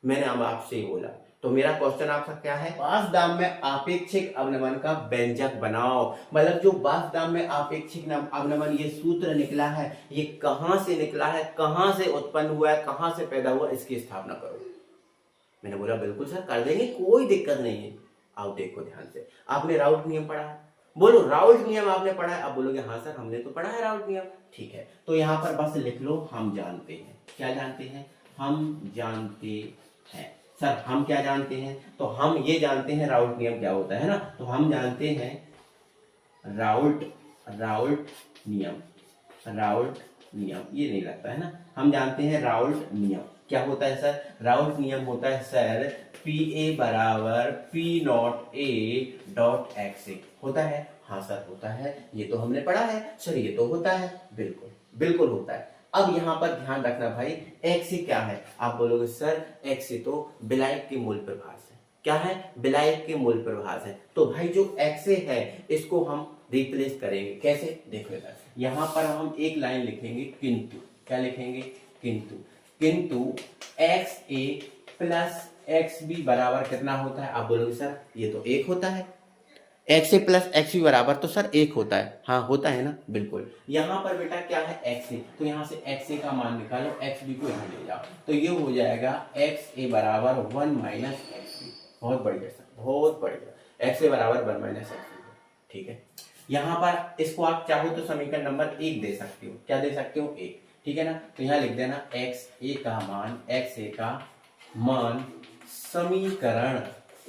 मैंने अब आपसे ही बोला, तो मेरा क्वेश्चन आपका क्या है? वाष्पदाब में आपेक्षिक अवनमन का व्यंजक बनाओ। मतलब जो वाष्पदाब में आपेक्षिक अवनमन ये सूत्र निकला है, ये कहां से निकला है, कहां से उत्पन्न हुआ है, कहां से पैदा हुआ, इसकी स्थापना करो। मैंने बोला बिल्कुल सर कर देंगे, कोई दिक्कत नहीं है। आओ देखो ध्यान से, आपने राउल्ट नियम पढ़ा है, बोलो राउल्ट नियम आपने पढ़ा है। अब बोलोगे हाँ सर हमने तो पढ़ा है राउल्ट नियम, ठीक है। तो यहाँ पर बस लिख लो हम जानते हैं। क्या जानते हैं? हम जानते हैं। सर हम क्या जानते हैं? तो हम ये जानते हैं राउल्ट नियम क्या होता है ना, तो हम जानते हैं राउल्ट नियम, राउल्ट नियम, ये नहीं लगता है ना, हम जानते हैं राउल्ट नियम क्या होता है सर? राउल्ट नियम होता है सर पी ए बराबर P not A dot X A, होता है? हाँ सर होता है, ये तो हमने पढ़ा है सर, ये तो होता है, बिल्कुल बिल्कुल होता है। अब यहाँ पर ध्यान रखना भाई, एक्स ए क्या है? आप बोलोगे सर एक्स ए तो विलायक के मूल प्रभाष है। क्या है? विलायक के मूल प्रभाष है। तो भाई जो एक्स ए है इसको हम रिप्लेस करेंगे, कैसे? देखो इधर, यहाँ पर हम एक लाइन लिखेंगे किंतु, क्या लिखेंगे? किंतु, किंतु एक्स ए प्लस एक्स बी बराबर कितना होता है? आप बोलोगे सर ये तो एक होता है, एक्स ए प्लस एक्स बी बराबर तो सर एक होता है। हाँ होता है ना, बिल्कुल। यहाँ पर बेटा क्या है? एक्स ए, तो यहाँ से एक्स ए का मान निकालो, एक्स बी को यहाँ ले जाओ, तो ये हो जाएगा एक्स ए बराबर 1 माइनस एक्स बी। बहुत बढ़िया सर, बहुत बढ़िया, एक्स ए बराबर 1 माइनस एक्स बी, ठीक है। यहाँ पर इसको आप चाहो तो समीकरण नंबर 1 दे सकते हो। क्या दे सकते हो? 1, ठीक है ना। तो यहाँ लिख देना एक्स ए का मान, एक्स ए का मान समीकरण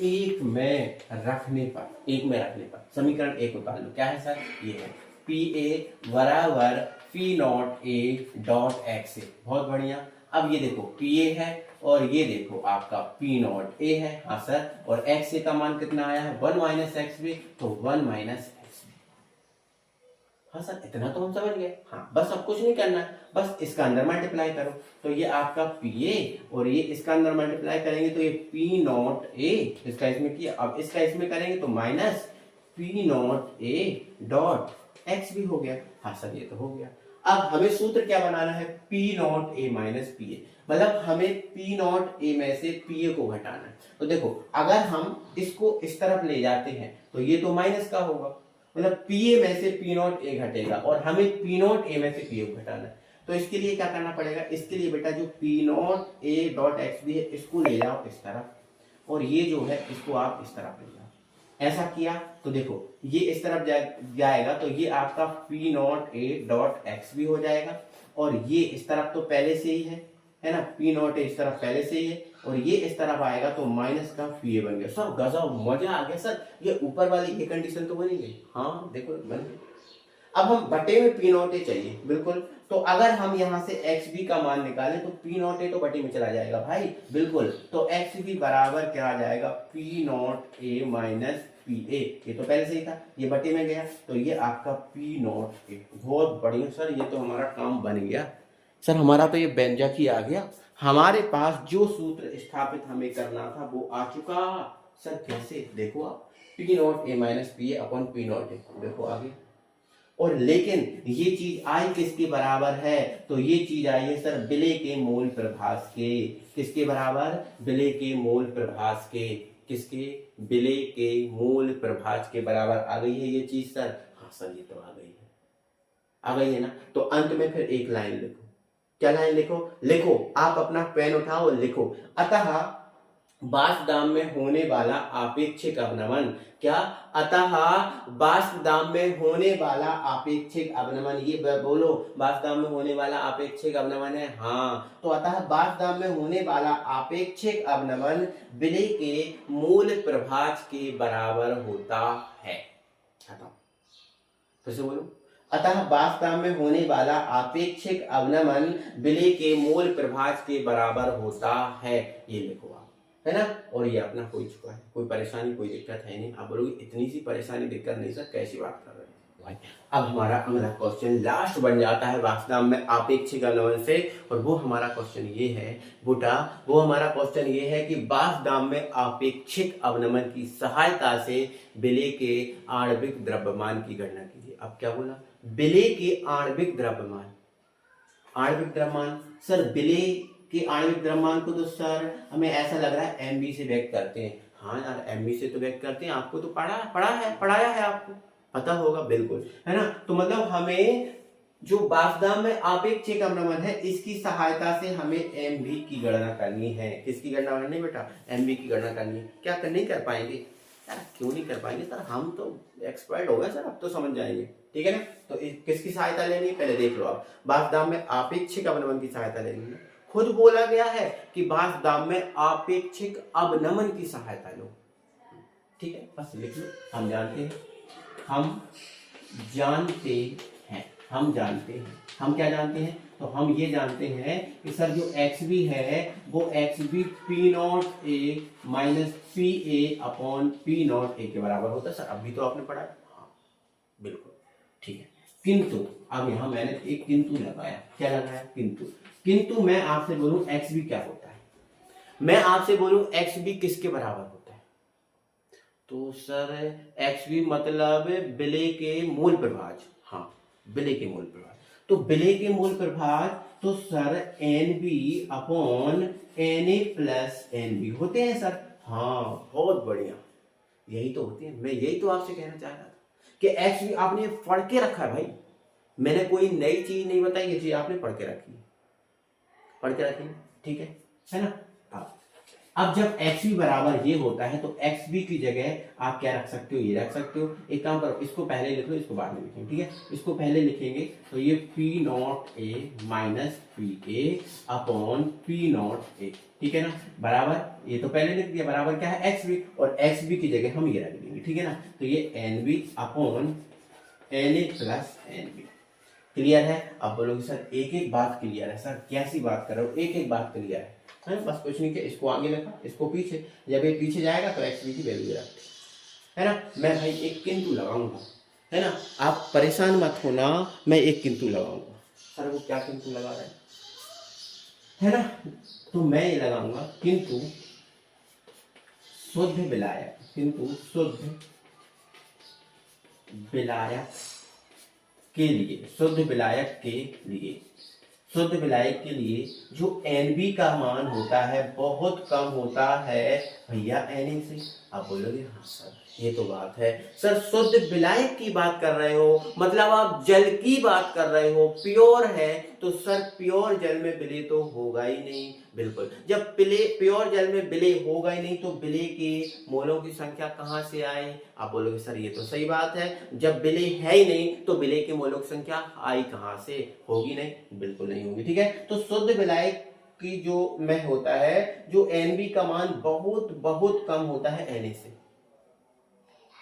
1 में रखने पर, समीकरण 1 उतार लो। क्या है सर? ये है पी ए बराबर P not A dot X A. बहुत बढ़िया। अब ये देखो पी ए है और ये देखो आपका पी नॉट ए है। हाँ सर, और एक्स ए का मान कितना आया है? 1 माइनस एक्स बी, तो 1 माइनस एक्स बी। हाँ सर इतना तो हम समझ गए। हाँ बस अब कुछ नहीं करना है, बस इसका अंदर मल्टीप्लाई करो, तो ये आपका पी ए और ये इसका अंदर मल्टीप्लाई करेंगे तो ये पी नॉट ए, इसका इसमें किया, अब इसका इसमें करेंगे तो minus P not A dot x भी हो गया। हाँ सर ये तो हो गया। अब हमें सूत्र क्या बनाना है? P not a minus P A, मतलब हमें पी नॉट ए में से पी ए को घटाना है। तो देखो अगर हम इसको इस तरफ ले जाते हैं तो ये तो माइनस का होगा, मतलब पी ए में से पी नॉट ए घटेगा और हमें पी नॉट ए में से पी ए को घटाना है। तो इसके लिए क्या करना पड़ेगा? इसके लिए बेटा जो P not A dot X B है इसको ले जाओ इस तरफ, और ये जो है इसको आप इस तरफ ले जाओ। ऐसा किया तो देखो ये इस तरफ जाएगा तो ये आपका P not A dot X B हो जाएगा, और ये इस तरफ तो पहले से ही है ना, पी नॉट ए इस तरफ पहले से ही है, और ये इस तरफ आएगा तो माइनस का पी ए बन गया। सर गजब, मजा आ गया सर, ये ऊपर वाली ये कंडीशन तो बनी गई। हाँ देखो बन गई। अब हम बटे में पी नॉट ए चाहिए, बिल्कुल। तो अगर हम यहाँ से एक्स बी का मान निकालें तो पी नॉट ए तो बटे में चला जाएगा भाई, बिल्कुल। तो एक्स बी बराबर क्या आ जाएगा? P not a minus P A, ये तो पहले से ही था, ये बटे में गया तो ये आपका पी नॉट ए। बहुत बढ़िया सर, ये तो हमारा काम बन गया सर, हमारा तो ये व्यंजक ही आ गया। हमारे पास जो सूत्र स्थापित हमें करना था वो आ चुका। सर कैसे? देखो आप, P not a minus P A upon P not a, देखो आगे। और लेकिन ये चीज आई किसके बराबर है? तो ये चीज आई है सर विले के मूल प्रभास के। किसके बराबर? विले के मूल प्रभास के। किसके? विले के मूल प्रभास के बराबर आ गई है ये चीज सर। हाँ सर ये तो आ गई है, आ गई है ना। तो अंत में फिर एक लाइन लिखो। क्या लाइन लिखो? लिखो, आप अपना पेन उठाओ और लिखो, अतः वाष्प दाब में होने वाला आपेक्षिक अवनमन। क्या? अतः वाष्प दाब में होने वाला आपेक्षिक अवनमन, ये बोलो, वाष्प दाब में होने वाला आपेक्षिक अवनमन है। हाँ, तो अतः वाष्प दाब में होने वाला आपेक्षिक अवनमन विले के मूल प्रभाज के बराबर होता है। फिर से बोलो, अतः वाष्प दाब में होने वाला आपेक्षिक अवनमन विले के मूल प्रभाज के बराबर होता है। ये लिखो आप, है ना। और ये अपना हो चुका है, कोई परेशानी कोई दिक्कत है नहीं। आप बोलोगे इतनी सी परेशानी दिक्कत नहीं सर, कैसी बात कर रहे हैं। अब हमारा अगला क्वेश्चन लास्ट बन जाता है वाष्प दाब में आपेक्षिक अवनमन से, और वो हमारा क्वेश्चन ये है बेटा, वो हमारा क्वेश्चन ये है कि वाष्प दाब में आपेक्षिक अवनमन की सहायता से विले के आणविक द्रव्यमान की गणना कीजिए। अब क्या बोला? विले के आणविक द्रव्यमान। आणविक द्रव्यमान सर, विले के आणविक द्रव्यमान को तो सर हमें ऐसा लग रहा है एमबी से व्यक्त करते हैं। हाँ यार एमबी से तो व्यक्त करते हैं, आपको तो पढ़ाया है, आपको पता होगा बिल्कुल, है ना। तो मतलब हमें जो वाष्प दाब में आपेक्षिक अवनमन है इसकी सहायता से हमें एमबी की गणना करनी है। किसकी गणना करनी है बेटा? एमबी की गणना करनी है। क्या नहीं कर पाएंगे यार? क्यों नहीं कर पाएंगे सर, हम तो एक्सपर्ट हो गए सर, अब तो समझ जाएंगे, ठीक है ना। तो किसकी सहायता लेनी है पहले देख लो आप। वाष्प दाब में आपेक्षिक अवनमन की सहायता लेनी है। खुद बोला गया है कि वाष्प दाब में आपेक्षिक अवनमन की सहायता लो, ठीक है, बस लिख लो। हम जानते हैं, हम जानते हैं, हम क्या जानते हैं? तो हम ये जानते हैं कि सर जो XB है वो XB P not a minus P A upon P not a के बराबर होता है। सर अभी तो आपने पढ़ा है, हाँ बिल्कुल ठीक है। किंतु अब यहां मैंने एक किंतु लगाया। क्या लगाया? किंतु मैं आपसे बोलूं XB क्या होता है? मैं आपसे बोलूं XB किसके बराबर होता है? तो सर XB मतलब विले के मूल प्रभाज। हाँ, विले के मूल प्रभाज। तो विले के मूल प्रभाज तो sir NB upon Na plus NB होते हैं सर। हाँ बहुत बढ़िया, यही तो होते हैं। मैं यही तो आपसे कहना चाह रहा था कि XB आपने पढ़ के रखा है भाई, मैंने कोई नई चीज नहीं बताई, ये चीज आपने पढ़ के रखी है, ठीक है ना। अब जब XB बराबर ये होता है तो XB की जगह आप क्या रख सकते हो? ये रख सकते हो। एक काम करो, इसको पहले लिख लो, इसको बाद में लिखेंगे, ठीक है। इसको पहले लिखेंगे तो ये P not a minus P A upon P not a, ठीक है ना, बराबर। ये तो पहले लिख दिया, बराबर क्या है? XB, और XB की जगह हम ये रख देंगे, ठीक है ना। तो ये NB upon Na plus NB। Clear है? अब बोलोगे सर एक एक बात क्लियर है। सर कैसी बात कर रहे हो? एक एक बात क्लियर है, बस कुछ नहीं किया, इसको आगे रखा, इसको पीछे, जब ये पीछे जाएगा तो XB की वैल्यू रखती है ना। मैं भाई एक किंतु लगाऊंगा, है ना, आप परेशान मत होना, मैं एक किंतु लगाऊंगा। सर वो क्या किंतु लगा रहा है ना, तो मैं ये लगाऊंगा किंतु शुद्ध विलायक, किंतु शुद्ध विलायक के लिए, शुद्ध विलायक के लिए, शुद्ध विलायक के लिए जो NB का मान होता है बहुत कम होता है भैया Na से। आप बोलोगे हाँ सर ये तो बात है। सर शुद्ध विलायक की बात कर रहे हो, मतलब आप जल की बात कर रहे हो, प्योर है, तो सर प्योर जल में विलय तो होगा ही नहीं। बिल्कुल, जब प्योर जल में विलय होगा ही नहीं तो विलय के मोलों की संख्या कहां से आए? आप बोलोगे सर ये तो सही बात है, जब विलय है ही नहीं तो विलय के मोलों की संख्या आई कहां से? होगी नहीं, बिल्कुल नहीं होगी, ठीक है। तो शुद्ध विलायक की जो में होता है, जो NB का मान बहुत बहुत कम होता है Na से।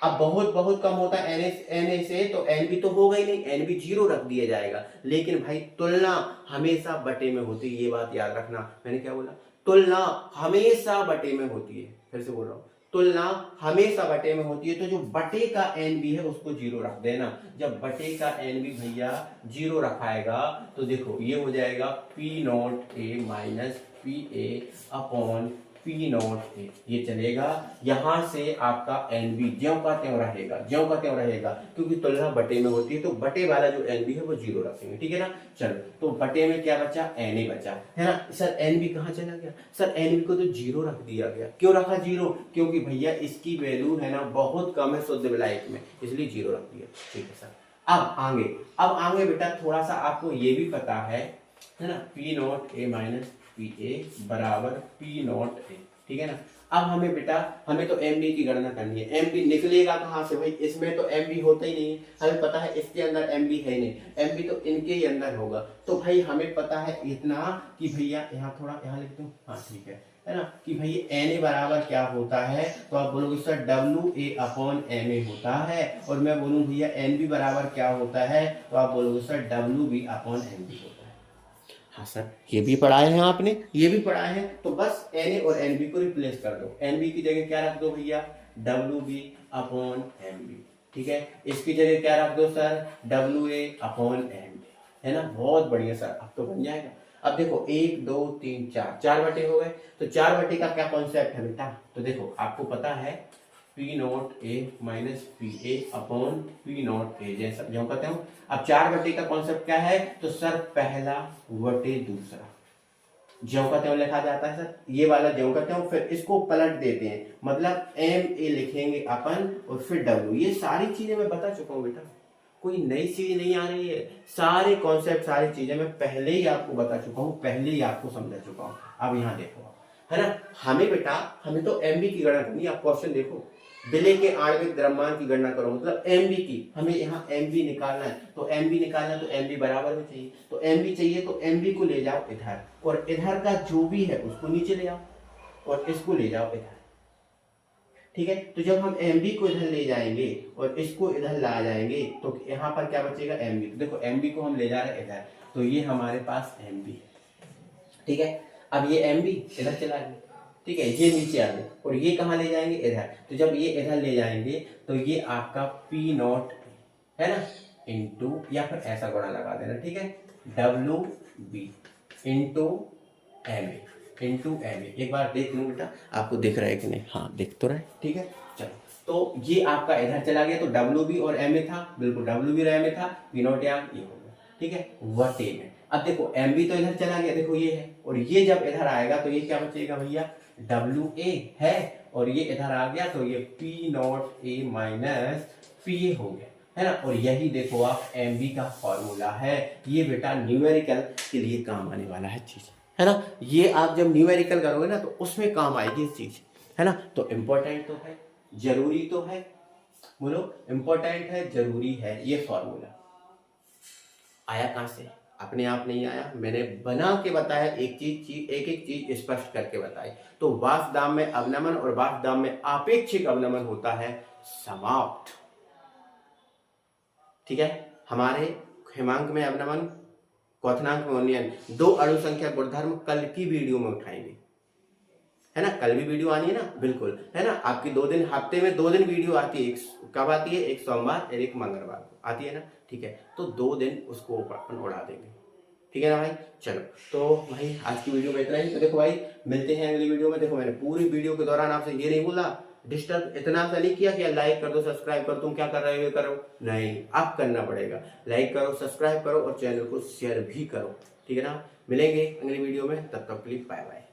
अब बहुत बहुत कम होता है Na से, तो NB तो होगा ही नहीं, NB 0 रख दिया जाएगा। लेकिन भाई तुलना हमेशा बटे में होती है, ये बात याद रखना। मैंने क्या बोला? तुलना हमेशा बटे में होती है। फिर से बोल रहा हूं, तुलना हमेशा बटे में होती है। तो जो बटे का NB है उसको 0 रख देना। जब बटे का NB भैया 0 रखाएगा तो देखो ये हो जाएगा P not a minus P A upon P not a, ये चलेगा। यहां से आपका एन बी ज्यों का त्यों रहेगा, ज्यों का त्यों रहेगा, क्योंकि तुलना बटे में होती है तो बटे वाला जो एन बी है वो 0 रखेंगे, ठीक है ना। चलो, तो बटे में क्या बचा, एन ए बचा, है ना। सर एन बी कहाँ चला गया, सर एन बी को तो 0 रख दिया गया। क्यों रखा 0, क्योंकि भैया इसकी वैल्यू है ना बहुत कम है शुद्ध विलायक में, इसलिए 0 रख दिया, ठीक है सर। अब आगे बेटा थोड़ा सा आपको ये भी पता है ना, P not a minus P A बराबर पी नॉट ए, ठीक है ना। अब हमें बेटा हमें तो एम बी की गणना करनी है। एम बी निकलेगा कहाँ से भाई, इसमें तो एम बी होता ही नहीं है, हमें पता है इसके अंदर एम बी है नहीं, एम बी तो इनके ही अंदर होगा। तो भाई हमें पता है इतना कि भैया यहाँ थोड़ा यहाँ लिख दूं, हाँ ठीक है ना, कि भाई एन ए बराबर क्या होता है, तो आप बोलोगे sir W A upon M A होता है, और मैं बोलूँ भैया एन बी बराबर क्या होता है, तो आप बोलोगे sir W B upon M B होता है। हाँ सर, ये भी पढ़ाए हैं आपने, ये भी पढ़ाए हैं, तो बस एन ए और एन बी को रिप्लेस कर दो। एन बी की जगह क्या रख दो भैया, W B upon M B, ठीक है। इसकी जगह क्या रख दो sir, W A upon M B, है ना। बहुत बढ़िया सर, अब तो बन जाएगा। अब देखो 1 2 3 4, 4 बटे हो गए, तो 4 बटे का क्या कॉन्सेप्ट है बेटा, तो देखो आपको पता है P not a minus P A upon P not a, जैसा जो कहते हैं। अब 4 बटे का कॉन्सेप्ट क्या है, तो सर पहला बटे दूसरा, ज्यों का त्यों लिखा जाता है सर, ये वाला ज्यों का त्यों, फिर इसको पलट देते हैं, मतलब एम ए लिखेंगे अपन और फिर डब्ल्यू। ये सारी चीजें मैं बता चुका हूँ बेटा, कोई नई चीज नहीं आ रही है, सारे कॉन्सेप्ट सारी चीजें मैं पहले ही आपको बता चुका हूँ, पहले ही आपको समझा चुका हूँ। अब यहाँ देखो, है ना, हमें बेटा हमें तो एम बी की गणना करनी है। आप क्वेश्चन देखो, विलय के आणविक द्रव्यमान की गणना करो, मतलब एम बी की, हमें यहाँ एम बी निकालना है, तो एम बी निकालना है तो एम बी बराबर में चाहिए, तो एम बी चाहिए तो एम बी को ले जाओ इधर, और इधर का जो भी है उसको नीचे ले आओ, और इसको ले जाओ इधर, ठीक है। तो जब हम एम बी को इधर ले जाएंगे और इसको इधर ला जाएंगे, तो यहाँ पर क्या बचेगा, एम बी। तो देखो एम बी को हम ले जा रहे हैं इधर, तो ये हमारे पास एम बी है, ठीक है। अब ये एम बी इधर चला गया, ठीक है, ये नीचे आ गए, और ये कहाँ ले जाएंगे, इधर। तो जब ये इधर ले जाएंगे तो ये आपका पी नॉट है ना, इंटू, या फिर ऐसा गुणा लगा देना, ठीक है, W B into M A, into M A. एक बार देख लूँ बेटा, आपको दिख रहा है कि नहीं, हाँ दिख तो रहा है, ठीक है। चलो, तो ये आपका इधर चला गया, तो डब्ल्यू बी और एम ए था, बिल्कुल डब्ल्यू बी और एम ए था, पी नॉट या ये हो गया, ठीक है, वटे में। अब देखो एम बी तो इधर चला गया, देखो ये है, और ये जब इधर आएगा तो ये क्या बचेगा भैया, डब्ल्यू ए है, और ये इधर आ गया तो ये P not a minus P A हो गया, है ना। और यही देखो आप एम बी का फॉर्मूला है, ये बेटा न्यूमेरिकल के लिए काम आने वाला है चीज, है ना। ये आप जब न्यूमेरिकल करोगे ना तो उसमें काम आएगी इस चीज, है ना। तो इम्पोर्टेंट तो है, जरूरी तो है, बोलो इम्पोर्टेंट है, जरूरी है। ये फॉर्मूला आया कहां से, अपने आप नहीं आया, मैंने बना के बताया, एक चीज स्पष्ट करके बताई। तो वाष्प दाब में अवनमन और वाष्प दाब में आपेक्षिक अवनमन होता है समाप्त, ठीक है। हमारे हिमांक में अवनमन, क्वथनांक में उन्नयन, 2 अणु संख्या गुणधर्म कल की वीडियो में उठाएंगे, है ना। कल भी वीडियो आनी है ना, बिल्कुल, है ना। आपकी 2 दिन, हफ्ते में 2 दिन वीडियो आती है, कब आती है, एक सोमवार और एक मंगलवार को आती है ना, ठीक है। तो 2 दिन उसको अपन उड़ा देंगे, ठीक है ना भाई। चलो, तो भाई आज की वीडियो में इतना ही। तो देखो भाई, मिलते हैं अगली वीडियो में। देखो मैंने पूरी वीडियो के दौरान आपसे ये नहीं बोला, डिस्टर्ब इतना सा नहीं किया कि लाइक कर दो, सब्सक्राइब कर, तुम क्या कर रहे हो, ये करो, नहीं, आप करना पड़ेगा। लाइक करो, सब्सक्राइब करो और चैनल को शेयर भी करो, ठीक है ना। मिलेंगे अगली वीडियो में, तब तक के लिए बाय बाय।